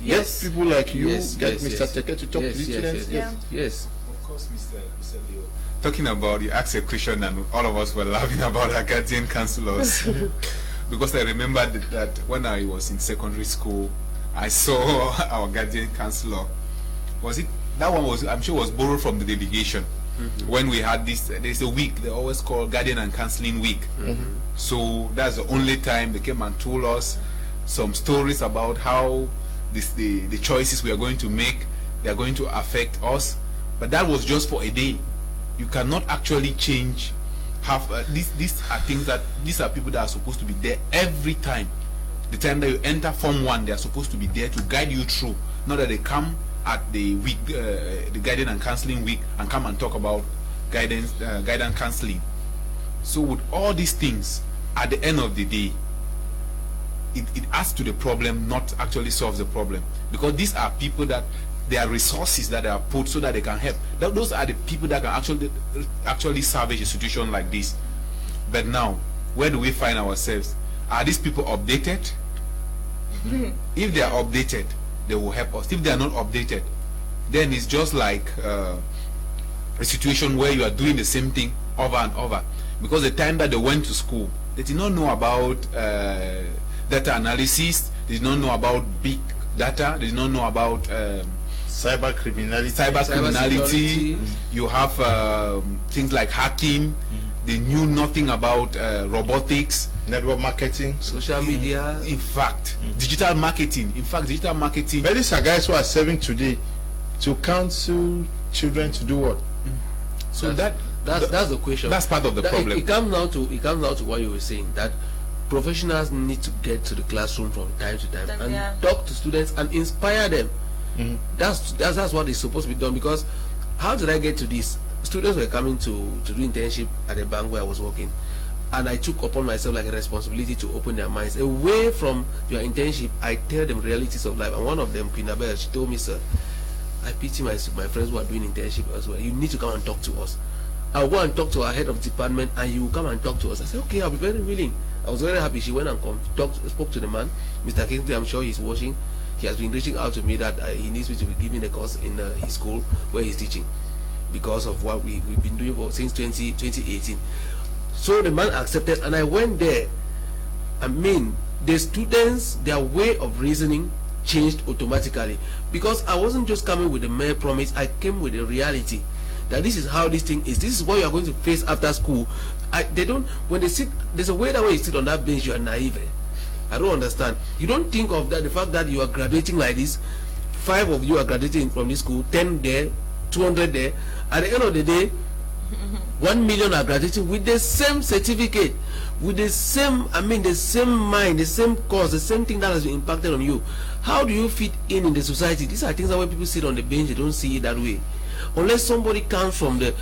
Get people like you, get Mr. Teke to talk to the students. Yes. Of course, Mr. Leo. Talking about, you asked a question and all of us were laughing about our guardian counselors. Because I remember that when I was in secondary school, I saw our guardian counselor. Was it, that one was, I'm sure was borrowed from the delegation. When we had this, there's a week, they always call Guardian and Counseling Week. So that's the only time they came and told us some stories about how the choices we are going to make, they are going to affect us. But that was just for a day. You cannot actually change half. These are things that, these are people that are supposed to be there every time. The time that you enter Form 1, they are supposed to be there to guide you through. Not that they come at the week, the Guidance and Counseling Week, and come and talk about guidance counseling. So with all these things, at the end of the day, it adds to the problem, not actually solves the problem. Because these are people that, there are resources that are put so that they can help. Those are the people that can actually salvage a situation like this. But now, where do we find ourselves? Are these people updated? If they are updated, they will help us. If they are not updated, then it's just like a situation where you are doing the same thing over and over. Because the time that they went to school, they did not know about data analysis, they did not know about big data, they did not know about cyber criminality. You have things like hacking. They knew nothing about robotics. network marketing, social media. In fact, digital marketing. In fact, digital marketing. But these are guys who are serving today to counsel children to do what? So that's the question. That's part of the problem. It comes down to what you were saying, that professionals need to get to the classroom from time to time and talk to students and inspire them. That's what is supposed to be done. Because how did I get to this? Students were coming to do internship at the bank where I was working, and I took upon myself like a responsibility to open their minds away from your internship. I tell them realities of life, and one of them, Queen Abel, she told me, sir, I pity my friends who are doing internship as well. You need to come and talk to us. I'll go and talk to our head of department, and you will come and talk to us. I said, okay, I'll be very willing. I was very happy. She went and spoke to the man, Mr. Kingsley. I'm sure he's watching. He has been reaching out to me that he needs me to be giving a course in his school where he's teaching, because of what we've been doing since 2018. So the man accepted, and I went there. I mean, the students, their way of reasoning changed automatically, because I wasn't just coming with a mere promise. I came with a reality that this is how this thing is. This is what you are going to face after school. They don't, when they sit, there's a way that when you sit on that bench, you are naive. I don't understand. You don't think of that, the fact that you are graduating like this. 5 of you are graduating from this school, 10 there, 200 there. At the end of the day, 1 million are graduating with the same certificate, with the same, the same mind, the same course, the same thing that has been impacted on you. How do you fit in the society? These are things that when people sit on the bench, they don't see it that way. Unless somebody comes from the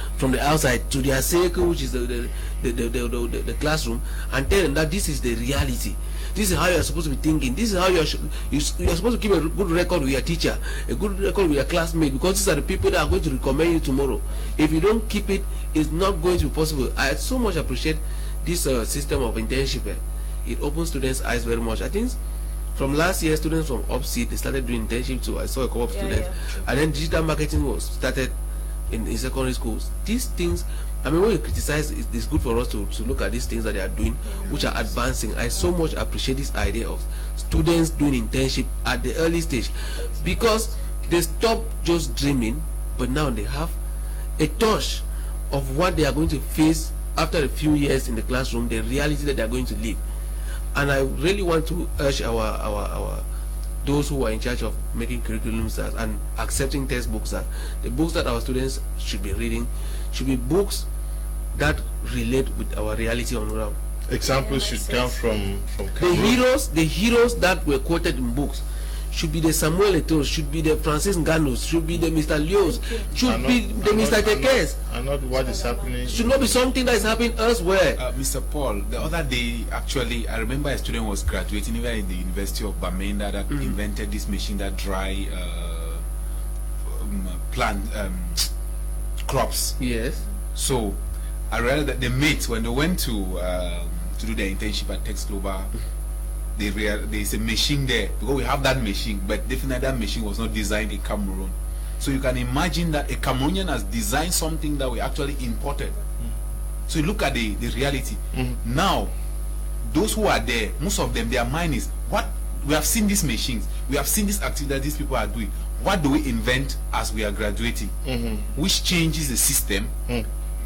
outside to their circle, which is the classroom, and tell them that this is the reality. This is how you are supposed to be thinking. This is how you are supposed to keep a good record with your teacher, a good record with your classmate, because these are the people that are going to recommend you tomorrow. If you don't keep it, it's not going to be possible. I so much appreciate this system of internship. It opens students' eyes very much. I think from last year, students from UPSI, they started doing internship too. I saw a couple of students. And then digital marketing was started in secondary schools. These things, when we criticize, it's good for us to look at these things that they are doing, which are advancing. I so much appreciate this idea of students doing internship at the early stage, because they stop just dreaming, but now they have a touch of what they are going to face after a few years in the classroom, the reality that they are going to live. And I really want to urge our those who are in charge of making curriculums and accepting textbooks, that the books that our students should be reading should be books that relate with our reality on ground. Examples should come from the heroes that were quoted in books should be the Samuel Eto'os, should be the Francis Ngannou's, should be the Mr. Leo's, should be the Mr. Tekes. And not what is happening. Should not be something that is happening elsewhere. Mr. Paul, the other day, actually, I remember a student was graduating even in the University of Bamenda that invented this machine that dry plant crops. Yes. So I realized that the mates, when they went to do their internship at Tex Global, there's a machine there, because we have that machine, but definitely that machine was not designed in Cameroon. So you can imagine that a Cameroonian has designed something that we actually imported. So you look at the reality. Now, those who are there, most of them, their mind is, what we have seen these machines, we have seen this activity that these people are doing. What do we invent as we are graduating? Which changes the system?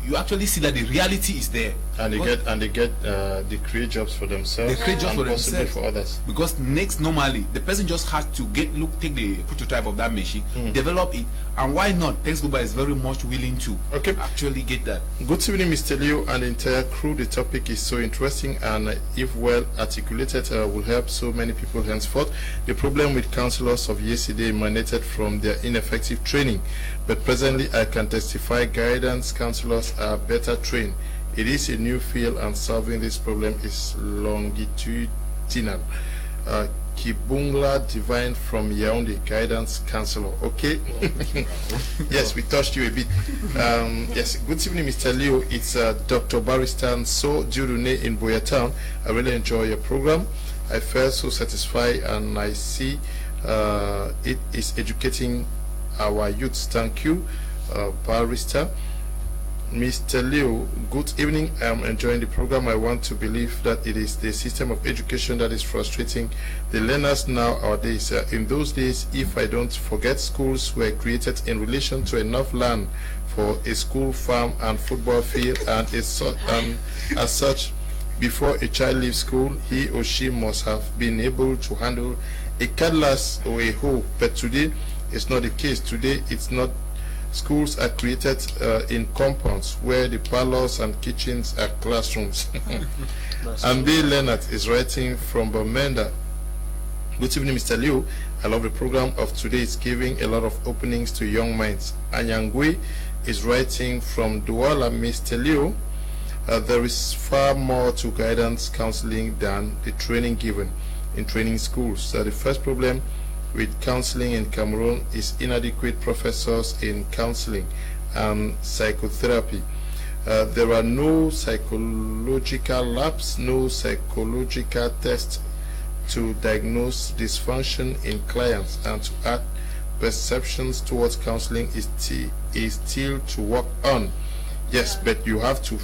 You actually see that the reality is there, and they create jobs for themselves. They create jobs for themselves, for others. Because normally the person just has to take the prototype of that machine, develop it, and why not? Tex Global is very much willing to actually get that. Good evening, Mr. Leo and the entire crew. The topic is so interesting, and if well articulated, will help so many people henceforth. The problem with counselors of yesterday emanated from their ineffective training, but presently I can testify guidance counselors are better trained. It is a new field, and solving this problem is longitudinal. Kibungla Divine from Yaoundé, guidance counselor. Okay. Yes, we touched you a bit. Yes, good evening, Mr. Leo. It's Dr. Barrister So Jurune in Boyatown. I really enjoy your program. I felt so satisfied, and I see it is educating our youths. Thank you, Barrister. Mr. Leo, good evening. I'm enjoying the program. I want to believe that it is the system of education that is frustrating the learners nowadays. In those days, if I don't forget, schools were created in relation to enough land for a school, farm, and football field, and as such, before a child leaves school, he or she must have been able to handle a cutlass or a hoe. But today, it's not the case. Today, it's not. Schools are created in compounds where the parlors and kitchens are classrooms. Ambi Leonard is writing from Bamenda. Good evening, Mr. Leo. I love the program of today. It's giving a lot of openings to young minds. Anyangwe is writing from Douala. Mr. Leo, there is far more to guidance counseling than the training given in training schools. So the first problem with counseling in Cameroon is inadequate professors in counseling and psychotherapy. There are no psychological labs, no psychological tests to diagnose dysfunction in clients, and to add perceptions towards counseling is still to work on. Yes, but you have to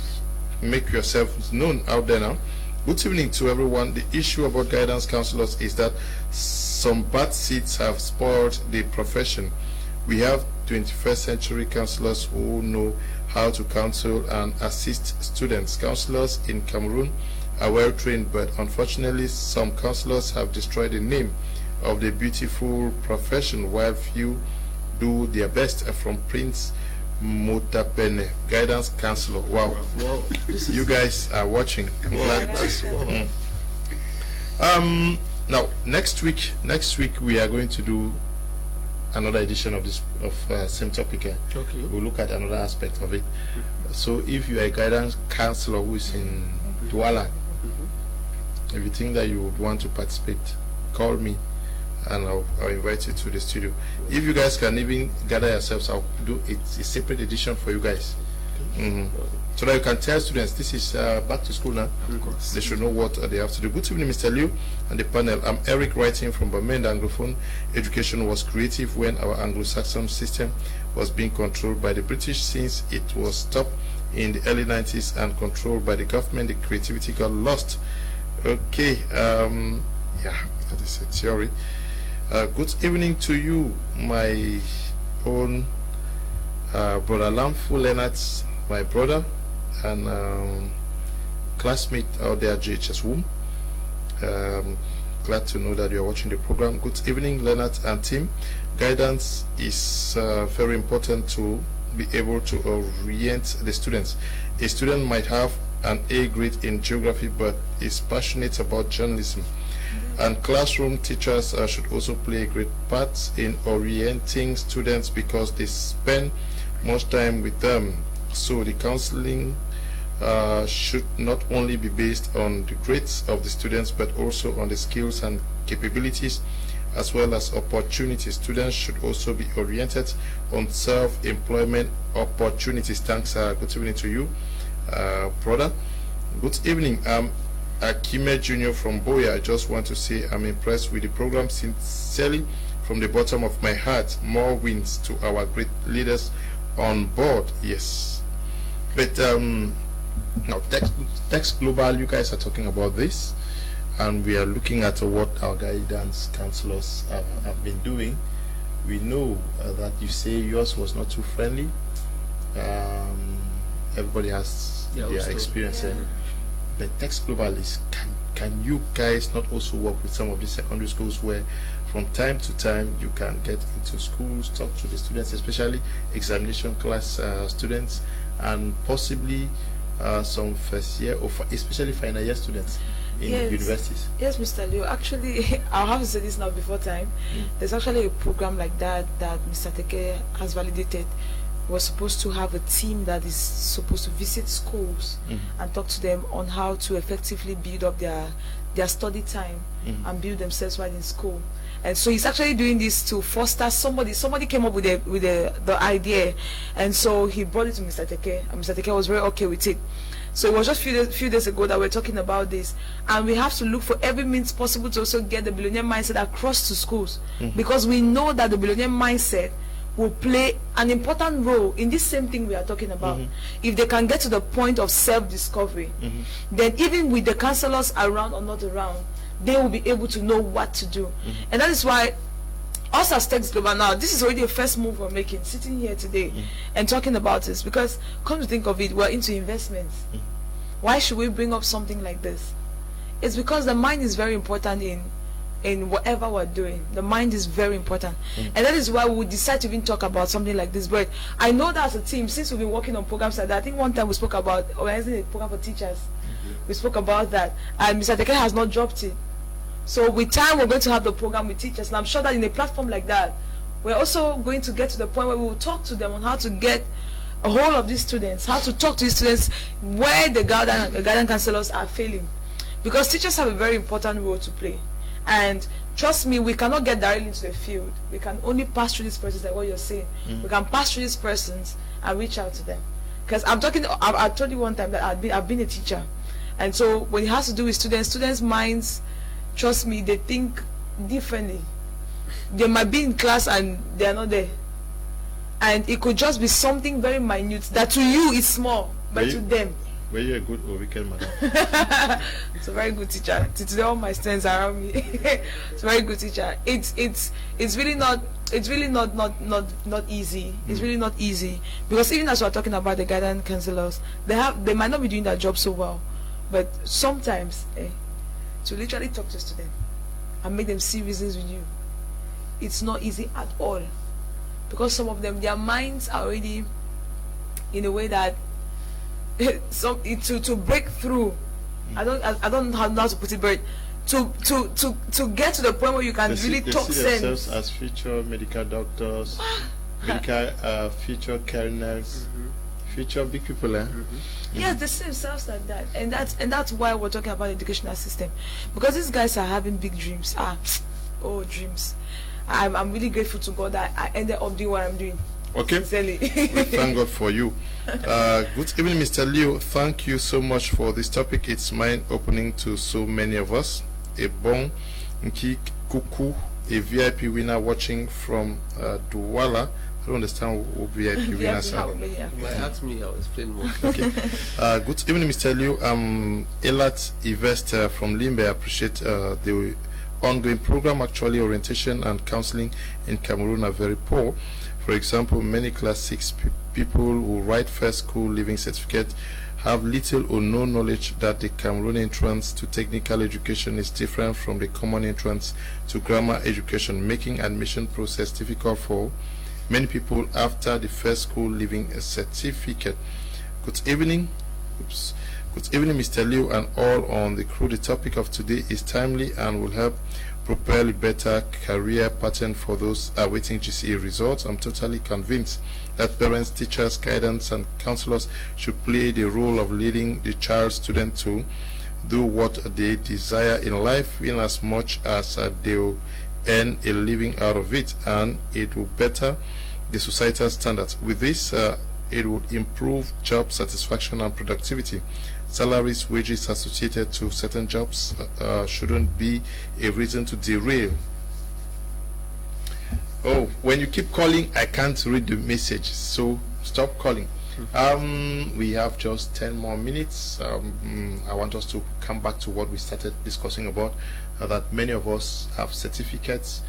make yourself known out there now. Good evening to everyone. The issue about guidance counselors is that some bad seeds have spoiled the profession. We have 21st century counselors who know how to counsel and assist students. Counselors in Cameroon are well trained, but unfortunately some counselors have destroyed the name of the beautiful profession, while few do their best. From Prince Mutapene, guidance counselor. Wow. You guys are watching. I'm glad. Now next week we are going to do another edition of this same topic. Okay. We'll look at another aspect of it. So if you are a guidance counselor who is in Douala, if you think that you would want to participate, call me and I'll invite you to the studio. If you guys can even gather yourselves, I'll do a separate edition for you guys. So that you can tell students this is back to school now. Of course. They should know what they have to do. Good evening, Mr. Liu and the panel. I'm Eric, writing from Bamenda. Anglophone education was creative when our Anglo-Saxon system was being controlled by the British. Since it was stopped in the early 90s and controlled by the government, the creativity got lost. Okay, yeah, that is a theory. Good evening to you, my own brother Lamfu Leonard, my brother and classmate out there, JHS Womb. Glad to know that you are watching the program. Good evening, Leonard and team. Guidance is very important to be able to orient the students. A student might have an A grade in geography but is passionate about journalism. And classroom teachers should also play a great part in orienting students because they spend much time with them. So the counseling should not only be based on the grades of the students but also on the skills and capabilities as well as opportunities. Students should also be oriented on self-employment opportunities. Thanks. Good evening to you, brother. Good evening. Akime Jr. from Boya. I just want to say I'm impressed with the program sincerely from the bottom of my heart. More wins to our great leaders on board. Yes. But now Text Global, you guys are talking about this and we are looking at what our guidance counselors have been doing. We know that you say yours was not too friendly. Everybody has their experience. The Text Global is, can you guys not also work with some of the secondary schools where from time to time you can get into schools, talk to the students, especially examination class students and possibly some first year or especially final year students in universities? Yes, Mr. Leo. Actually, I'll have to say this now before time. There's actually a program like that Mr. Teke has validated. We're supposed to have a team that is supposed to visit schools and talk to them on how to effectively build up their study time and build themselves while in school. And so he's actually doing this to foster somebody came up with the idea, and so he brought it to Mr. Teke, and Mr. Teke was very okay with it. So it was just few days ago that we're talking about this, and we have to look for every means possible to also get the billionaire mindset across to schools, because we know that the billionaire mindset will play an important role in this same thing we are talking about. If they can get to the point of self-discovery, then even with the counselors around or not around, they will be able to know what to do. And that is why us as Text Global now, this is already a first move we're making, sitting here today and talking about this, because come to think of it, we're into investments. Why should we bring up something like this? It's because the mind is very important in whatever we're doing. The mind is very important, and that is why we decide to even talk about something like this. But I know that as a team, since we've been working on programs like that, I think one time we spoke about organizing a program for teachers. We spoke about that, and Mr. Teke has not dropped it. So with time, we're going to have the program with teachers, and I'm sure that in a platform like that, we're also going to get to the point where we will talk to them on how to get a hold of these students, how to talk to these students where the guidance counselors are failing, because teachers have a very important role to play. And trust me, we cannot get directly into the field. We can only pass through these persons, like what you're saying. We can pass through these persons and reach out to them. Because I told you one time that I've been a teacher, and so when it has to do with students' minds, trust me, they think differently. They might be in class and they are not there, and it could just be something very minute that to you is small, but to them. Were you a good or wicked madam? It's a very good teacher. Today all my students around me. It's a very good teacher. It's really not easy. It's really not easy, because even as we're talking about the guidance counselors, they might not be doing their job so well, but sometimes to literally talk to students and make them see reasons with you, it's not easy at all, because some of them, their minds are already in a way that to break through. I don't know how to put it, but to get to the point where you can really talk sense. They see themselves as future medical doctors, medical future careers, future big people. Yes, they see themselves like that, and that's why we're talking about the educational system, because these guys are having big dreams. Dreams. I'm really grateful to God that I ended up doing what I'm doing. Okay. We thank God for you. Good evening, Mr. Leo. Thank you so much for this topic. It's mind-opening to so many of us. A bon Nki Kuku, a VIP winner watching from Douala. I don't understand what VIP winners are. You might ask me, I'll explain more. Okay. Good evening, Mr. Leo. Elat Investor from Limbe. I appreciate the ongoing program. Actually, orientation and counseling in Cameroon are very poor. For example, many class 6 people who write first school leaving certificate have little or no knowledge that the Cameroon entrance to technical education is different from the common entrance to grammar education, making admission process difficult for many people after the first school leaving a certificate. Good evening. Good evening, Mr. Leo, and all on the crew. The topic of today is timely and will help propel a better career pattern for those awaiting GCE results. I'm totally convinced that parents, teachers, guidance, and counselors should play the role of leading the child student to do what they desire in life, in as much as they will earn a living out of it, and it will better the societal standards. With this, it would improve job satisfaction and productivity. Salaries, wages associated to certain jobs shouldn't be a reason to derail. Oh, when you keep calling, I can't read the message, so stop calling. We have just 10 more minutes. I want us to come back to what we started discussing about, that many of us have certificates,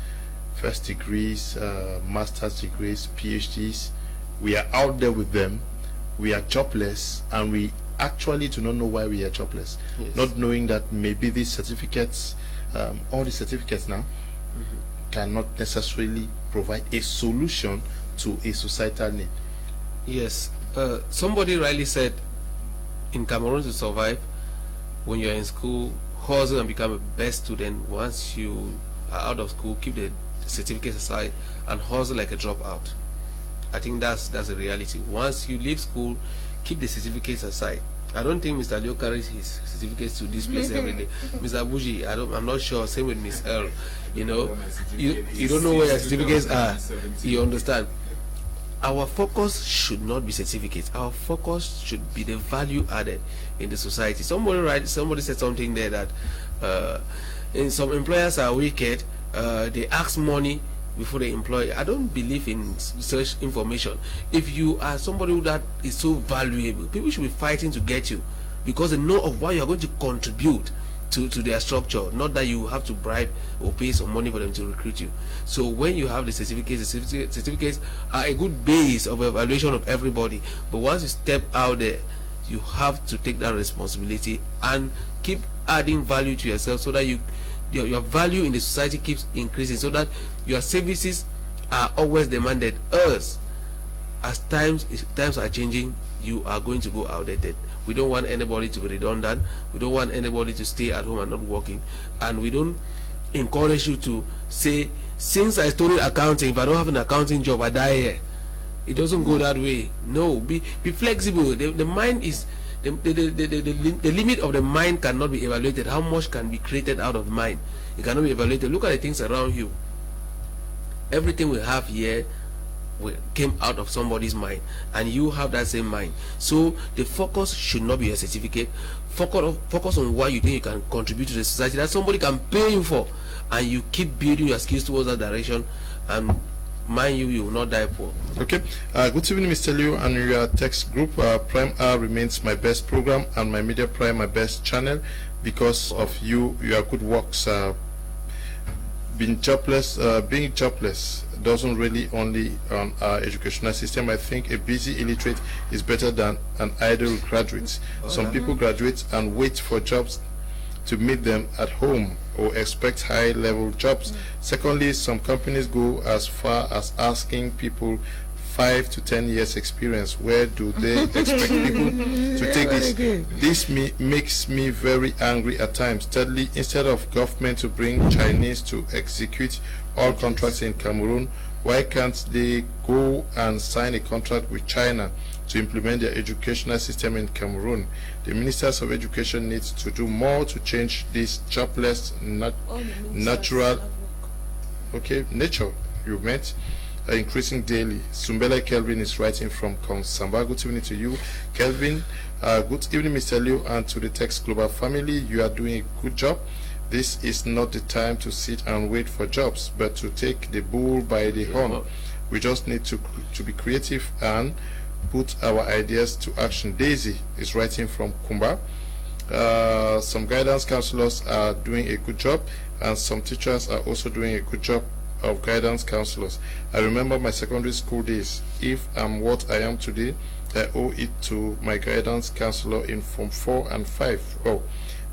first degrees, master's degrees, PhDs. We are out there with them. We are jobless, and we actually do not know why we are jobless. Yes. Not knowing that maybe these certificates, all the certificates now, cannot necessarily provide a solution to a societal need. Yes. Somebody rightly said, in Cameroon to survive, when you're in school, hustle and become a best student. Once you are out of school, keep the certificates aside and hustle like a dropout. I think that's the reality. Once you leave school, keep the certificates aside. I don't think Mr. Leo carries his certificates to this place every day. Mr. BUJI, I'm not sure. Same with Miss Earl. You know, you don't know where your certificates are. You understand? Our focus should not be certificates. Our focus should be the value added in the society. Somebody said something there that and some employers are wicked. They ask money before they employ. I don't believe in such information. If you are somebody that is so valuable, people should be fighting to get you, because they know of what you are going to contribute to their structure, not that you have to bribe or pay some money for them to recruit you. So when you have the certificates are a good base of evaluation of everybody, but once you step out there, you have to take that responsibility and keep adding value to yourself, so that your value in the society keeps increasing, so that your services are always demanded. As times are changing, you are going to go outdated. We don't want anybody to be redundant. We don't want anybody to stay at home and not working. And we don't encourage you to say, since I studied accounting, if I don't have an accounting job, I die here. It doesn't go that way. No, be flexible. The mind is the limit of the mind cannot be evaluated. How much can be created out of the mind? It cannot be evaluated. Look at the things around you. Everything we have here came out of somebody's mind, and you have that same mind. So the focus should not be your certificate. Focus on what you think you can contribute to the society that somebody can pay you for, and you keep building your skills towards that direction, and mind you will not die poor. Okay. Good evening, Mr. Leo, and your text group. Prime R remains my best program, and my Media Prime my best channel, because of your good works. Being jobless doesn't really only on our educational system. I think a busy illiterate is better than an idle graduate. Some people graduate and wait for jobs to meet them at home, or expect high-level jobs. Secondly, some companies go as far as asking people 5 to 10 years experience. Where do they expect people to take this? This makes me very angry at times. Thirdly, instead of government to bring Chinese to execute all contracts in Cameroon, why can't they go and sign a contract with China to implement their educational system in Cameroon? The ministers of education need to do more to change this jobless nature you meant increasing daily. Sumbele Kelvin is writing from Konsamba. Good evening to you, Kelvin. Good evening, Mr. Liu, and to the Text Global family. You are doing a good job. This is not the time to sit and wait for jobs, but to take the bull by the horn. We just need to be creative and put our ideas to action. Daisy is writing from Kumba. Some guidance counselors are doing a good job, and some teachers are also doing a good job of guidance counselors. I remember my secondary school days. If I'm what I am today, I owe it to my guidance counselor in Form 4 and 5. Oh,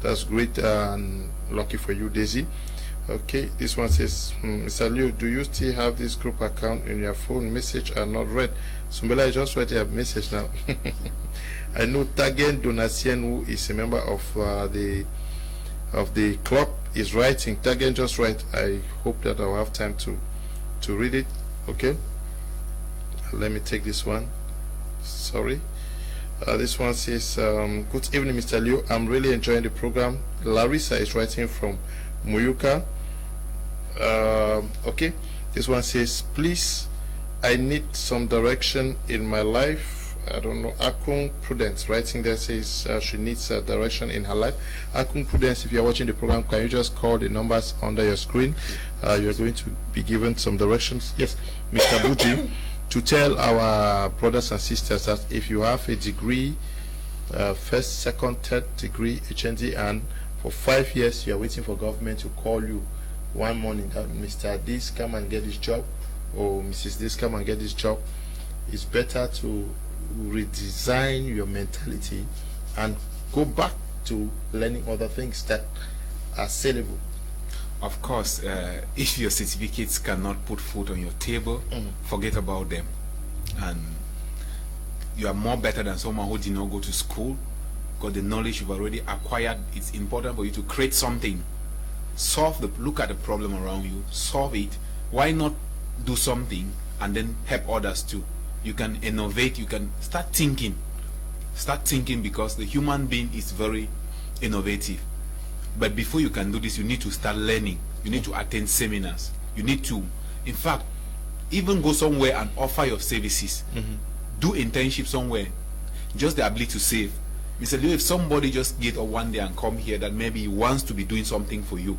that's great and lucky for you, Daisy. Okay, this one says, Mr. Liu, do you still have this group account in your phone? Message are not read. Sumbela, I just read your message now. I know Tagen Donatien, who is a member of the club, is writing. Tagen, just write. I hope that I'll have time to read it. Okay, let me take this one. Sorry. This one says, good evening, Mr. Liu, I'm really enjoying the program. Larissa is writing from Muyuka. Okay, this one says, please, I need some direction in my life. I don't know. Akung Prudence writing there says she needs direction in her life. Akung Prudence, if you're watching the program, can you just call the numbers under your screen? You're going to be given some directions. Yes, Mr. Buji, to tell our brothers and sisters that if you have a degree, first, second, third degree, HND, and for 5 years you are waiting for government to call you one morning that Mr. This, come and get this job, or Mrs. This, come and get this job, it's better to redesign your mentality and go back to learning other things that are sellable. Of course, if your certificates cannot put food on your table, forget about them. And you are more better than someone who did not go to school, because the knowledge you've already acquired. It's important for you to create something, look at the problem around you, solve it. Why not do something and then help others too? You can innovate, you can start thinking, because the human being is very innovative. But before you can do this, you need to start learning. You need to attend seminars. You need to, in fact, even go somewhere and offer your services. Do internship somewhere. Just the ability to save. Mr. Leo, if somebody just get up one day and come here that maybe he wants to be doing something for you,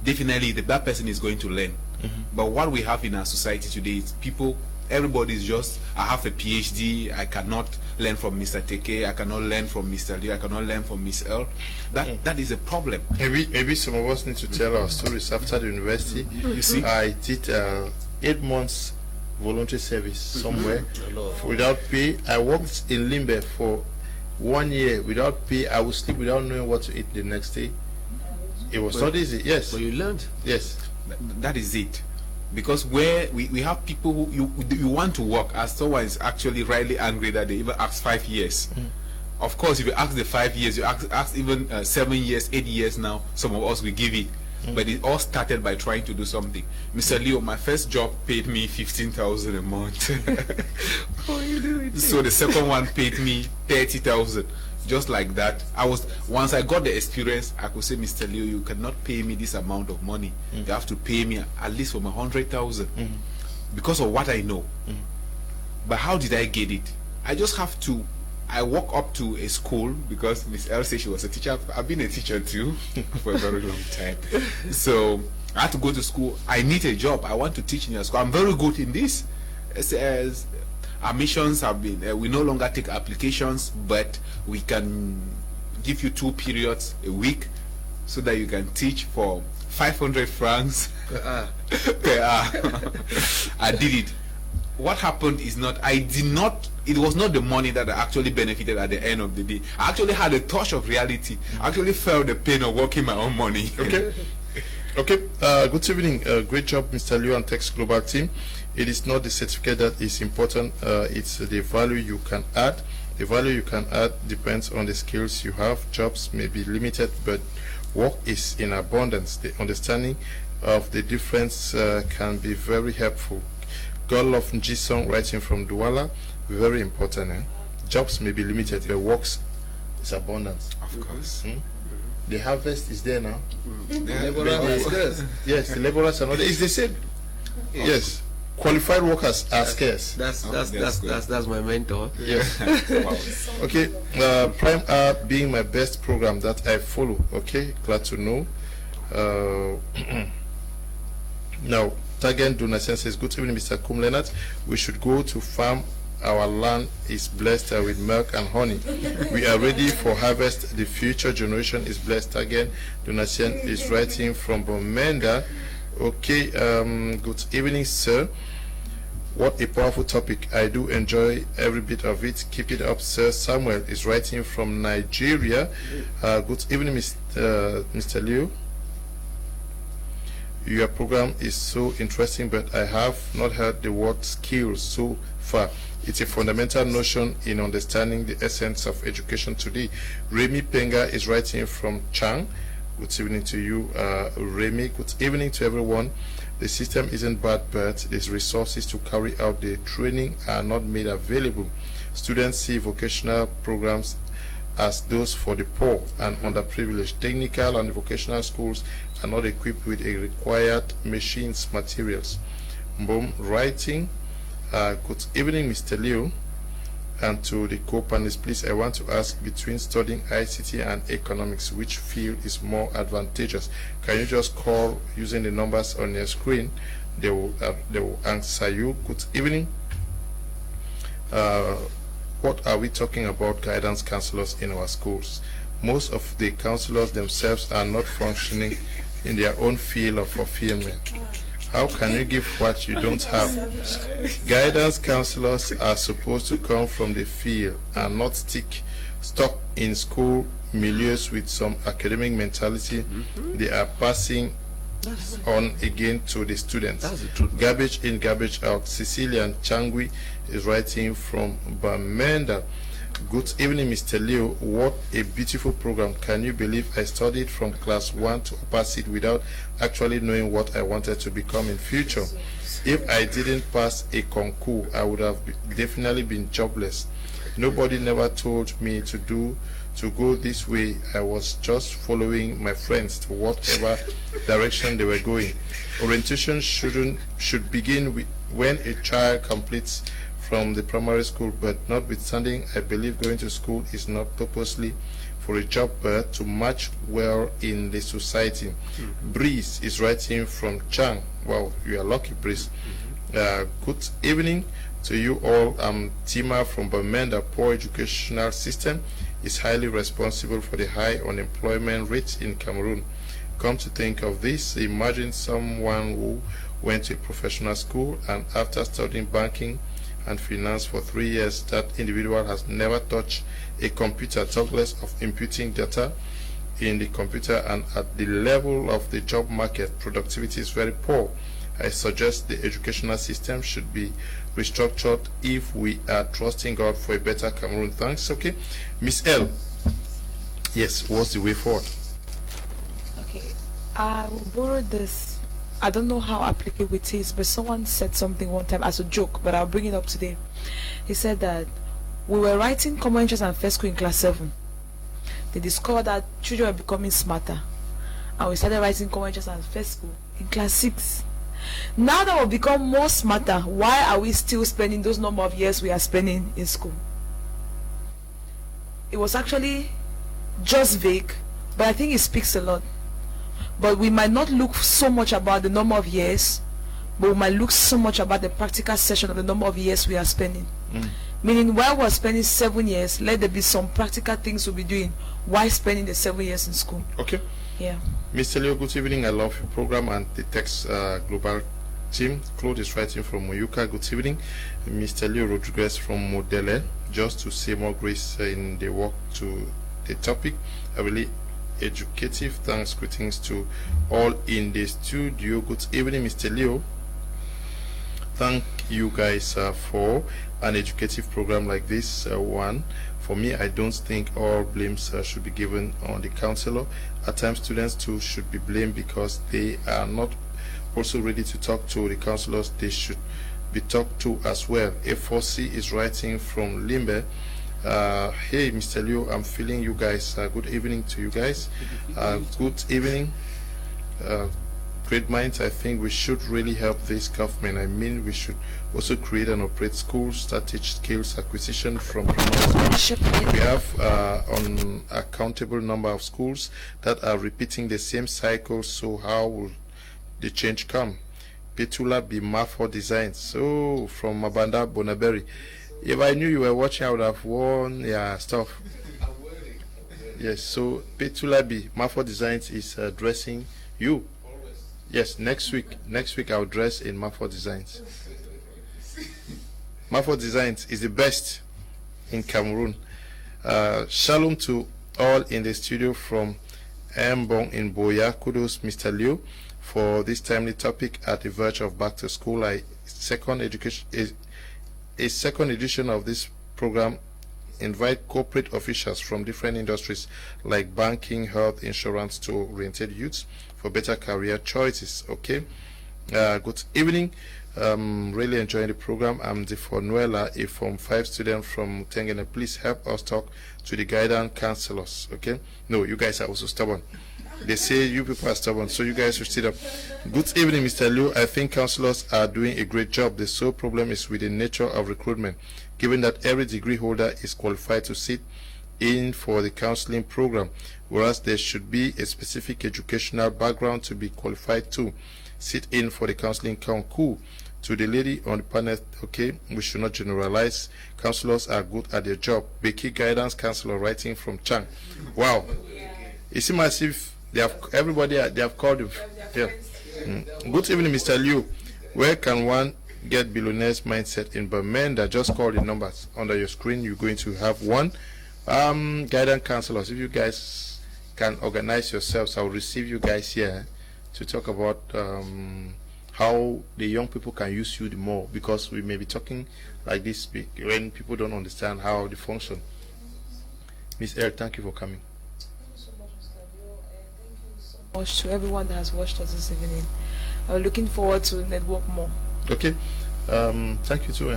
definitely that person is going to learn. But what we have in our society today is people, everybody is just, I have a PhD, I cannot learn from Mr. Teke, I cannot learn from Mr. Leo, I cannot learn from Miss L. That is a problem. Maybe some of us need to tell our stories. After the university, you see, I did 8 months voluntary service somewhere without pay. I worked in Limbe for 1 year without pay. I would sleep without knowing what to eat the next day. It was not easy. Yes. But you learned. Yes. That is it. Because where we have people who you want to work, as someone is actually rightly angry that they even ask 5 years. Of course, if you ask the 5 years, you ask even 7 years, 8 years now, some of us will give it. But it all started by trying to do something. Mr. Leo, my first job paid me 15,000 a month. So the second one paid me 30,000. Just like that. Once I got the experience, I could say, Mr. Leo, you cannot pay me this amount of money. You have to pay me at least for my 100,000 because of what I know. But how did I get it? I just have to. I walk up to a school because Miss L said she was a teacher. I've been a teacher too for a very long time. So I had to go to school. I need a job. I want to teach in your school. I'm very good in this. As admissions have been, we no longer take applications, but we can give you 2 periods a week so that you can teach for 500 francs per hour. I did it. What happened is it was not the money that I actually benefited at the end of the day. I actually had a touch of reality. I actually felt the pain of working my own money. Okay. Okay. Good evening. Great job, Mr. Leo and Tex Global team. It is not the certificate that is important. It's the value you can add. The value you can add depends on the skills you have. Jobs may be limited, but work is in abundance. The understanding of the difference can be very helpful. God love Jisung writing from Douala, very important. Jobs may be limited, but works is abundance. Of course. The harvest is there now. The laborer is scarce. Yes, the laborers are not there. It's the same. Yes. Qualified workers are scarce. That's my mentor. Yes. Wow. Okay. Prime R being my best program that I follow. Okay. Glad to know. Now, Tagen Donasen says, good evening, Mr. KUM LEONARD. We should go to farm. Our land is blessed with milk and honey. We are ready for harvest. The future generation is blessed. Again, Donasen is writing from Bomenda. Okay, good evening, sir. What a powerful topic. I do enjoy every bit of it. Keep it up, sir. Samuel is writing from Nigeria. Good evening, Mr. Leo. Your program is so interesting, but I have not heard the word skills so far. It's a fundamental notion in understanding the essence of education today. Remy Penga is writing from Chang. Good evening to you, Remy. Good evening to everyone. The system isn't bad, but the resources to carry out the training are not made available. Students see vocational programs as those for the poor and underprivileged. Technical and vocational schools are not equipped with a required machines, materials. Boom, writing. Good evening, Mr. Leo, and to the co-panelists. Please, I want to ask, between studying ICT and economics, which field is more advantageous? Can you just call using the numbers on your screen? They will answer you. Good evening. What are we talking about guidance counselors in our schools? Most of the counselors themselves are not functioning in their own field of fulfillment. How can you give what you don't have? Guidance counselors are supposed to come from the field and not stuck in school milieus with some academic mentality they are passing on again to the students. That's the truth. Garbage in, garbage out. Cecilian Changui is writing from Bamenda. Good evening, Mr. Leo. What a beautiful program. Can you believe I studied from class 1 to upper seed without actually knowing what I wanted to become in future? If I didn't pass a concours, I would have definitely been jobless. Nobody never told me to go this way. I was just following my friends to whatever direction they were going. Orientation should begin with when a child completes from the primary school, but notwithstanding, I believe going to school is not purposely for a job, but to match well in the society. Breeze is writing from Chang. Wow, you are lucky, Breeze. Good evening to you all. I'm Tima from Bamenda. Poor educational system is highly responsible for the high unemployment rate in Cameroon. Come to think of this, imagine someone who went to a professional school and after studying banking and finance for 3 years. That individual has never touched a computer, jobless of inputting data in the computer, and at the level of the job market, productivity is very poor. I suggest the educational system should be restructured if we are trusting God for a better Cameroon. Thanks. Okay, Miss L. Yes, what's the way forward? Okay, I will borrow this. I don't know how applicable it is, but someone said something one time as a joke, but I'll bring it up today. He said that we were writing common interest and first school in class 7. They discovered that children were becoming smarter, and we started writing common interest and first school in class 6. Now that we've become more smarter, why are we still spending those number of years we are spending in school? It was actually just vague, but I think it speaks a lot. But we might not look so much about the number of years, but we might look so much about the practical session of the number of years we are spending. Meaning, while we're spending 7 years, let there be some practical things we'll be doing while spending the 7 years in school. Okay. Yeah. Mr. Leo, good evening. I love your program and the Text Global team. Claude is writing from Moyuka. Good evening. Mr. Leo Rodriguez from Modele. Just to say more grace in the work to the topic. A really educative thanks, greetings to all in the studio. Good evening, Mr. Leo. Thank you guys for an educative program like this one. For me, I don't think all blames should be given on the counselor. At times, students too should be blamed because they are not also ready to talk to the counselors. They should be talked to as well. F4C is writing from Limbe. Hey, Mr. Leo, I'm feeling you guys. Good evening to you guys. Good evening. Great minds. I think we should really help this government. I mean, we should also create and operate schools that teach skills acquisition from primary school. We have an uncountable number of schools that are repeating the same cycle. So how will the change come? Petula be Mafo Designs. So from Mabanda Bonaberry. If I knew you were watching, I would have worn stuff. Yes. So Petula be Mafo Designs is dressing you. Yes, next week I'll dress in Mafo Designs. Mafo Designs is the best in Cameroon. Shalom to all in the studio from Mbong in Boya. Kudos, Mr. Liu, for this timely topic at the verge of back to school. A second edition of this program invite corporate officials from different industries like banking, health, insurance to oriented youths for better career choices. Okay. Good evening. Really enjoying the program. I'm the Fonuela, a Form 5 student from Tengene. Please help us talk to the guidance counselors. Okay. No, you guys are also stubborn. They say you people are stubborn, so you guys should sit up. Good evening, Mr. Liu. I think counselors are doing a great job. The sole problem is with the nature of recruitment, given that every degree holder is qualified to sit in for the counseling program, whereas there should be a specific educational background to be qualified to sit in for the counseling concours. To the lady on the panel, okay, we should not generalize. Counselors are good at their job. Becky guidance counselor writing from Chang. Wow. It seems as if they have everybody they have called him. Yeah. Good evening, Mr. Liu. Where can one get billionaires mindset in Bamenda? Just call the numbers under your screen. You're going to have one. Guidance counselors, if you guys can organize yourselves, I'll receive you guys here to talk about how the young people can use you the more, because we may be talking like this when people don't understand how they function. Miss Air, thank you for coming. Thank you so much, Mr. Leo, and thank you so much to everyone that has watched us this evening. I'm looking forward to network more. Okay. Thank you too.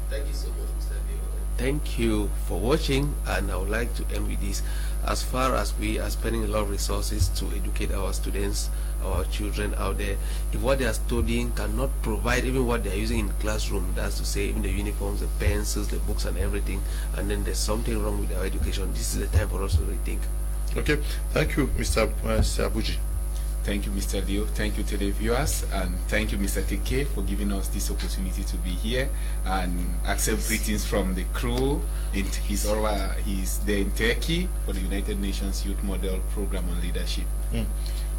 Thank you so much, Mr. Leo. Thank you for watching, and I would like to end with this. As far as we are spending a lot of resources to educate our students, our children out there, if what they are studying cannot provide even what they are using in the classroom, that's to say even the uniforms, the pencils, the books and everything, and then there's something wrong with our education, this is the time for us to rethink. Okay, thank you, Mr. BUJI. Thank you, Mr. Leo. Thank you to the viewers, and thank you, Mr. TK, for giving us this opportunity to be here and accept greetings from the crew. He's there in Turkey for the United Nations Youth Model Program on Leadership.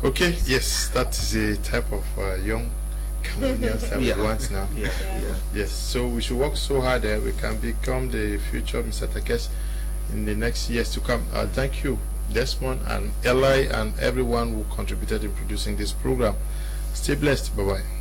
Okay, yes, that is a type of young Cameroonians that we want now. Yes, so we should work so hard that we can become the future Mr. Takes in the next years to come. Thank you, Desmond and Eli and everyone who contributed in producing this program. Stay blessed. Bye-bye.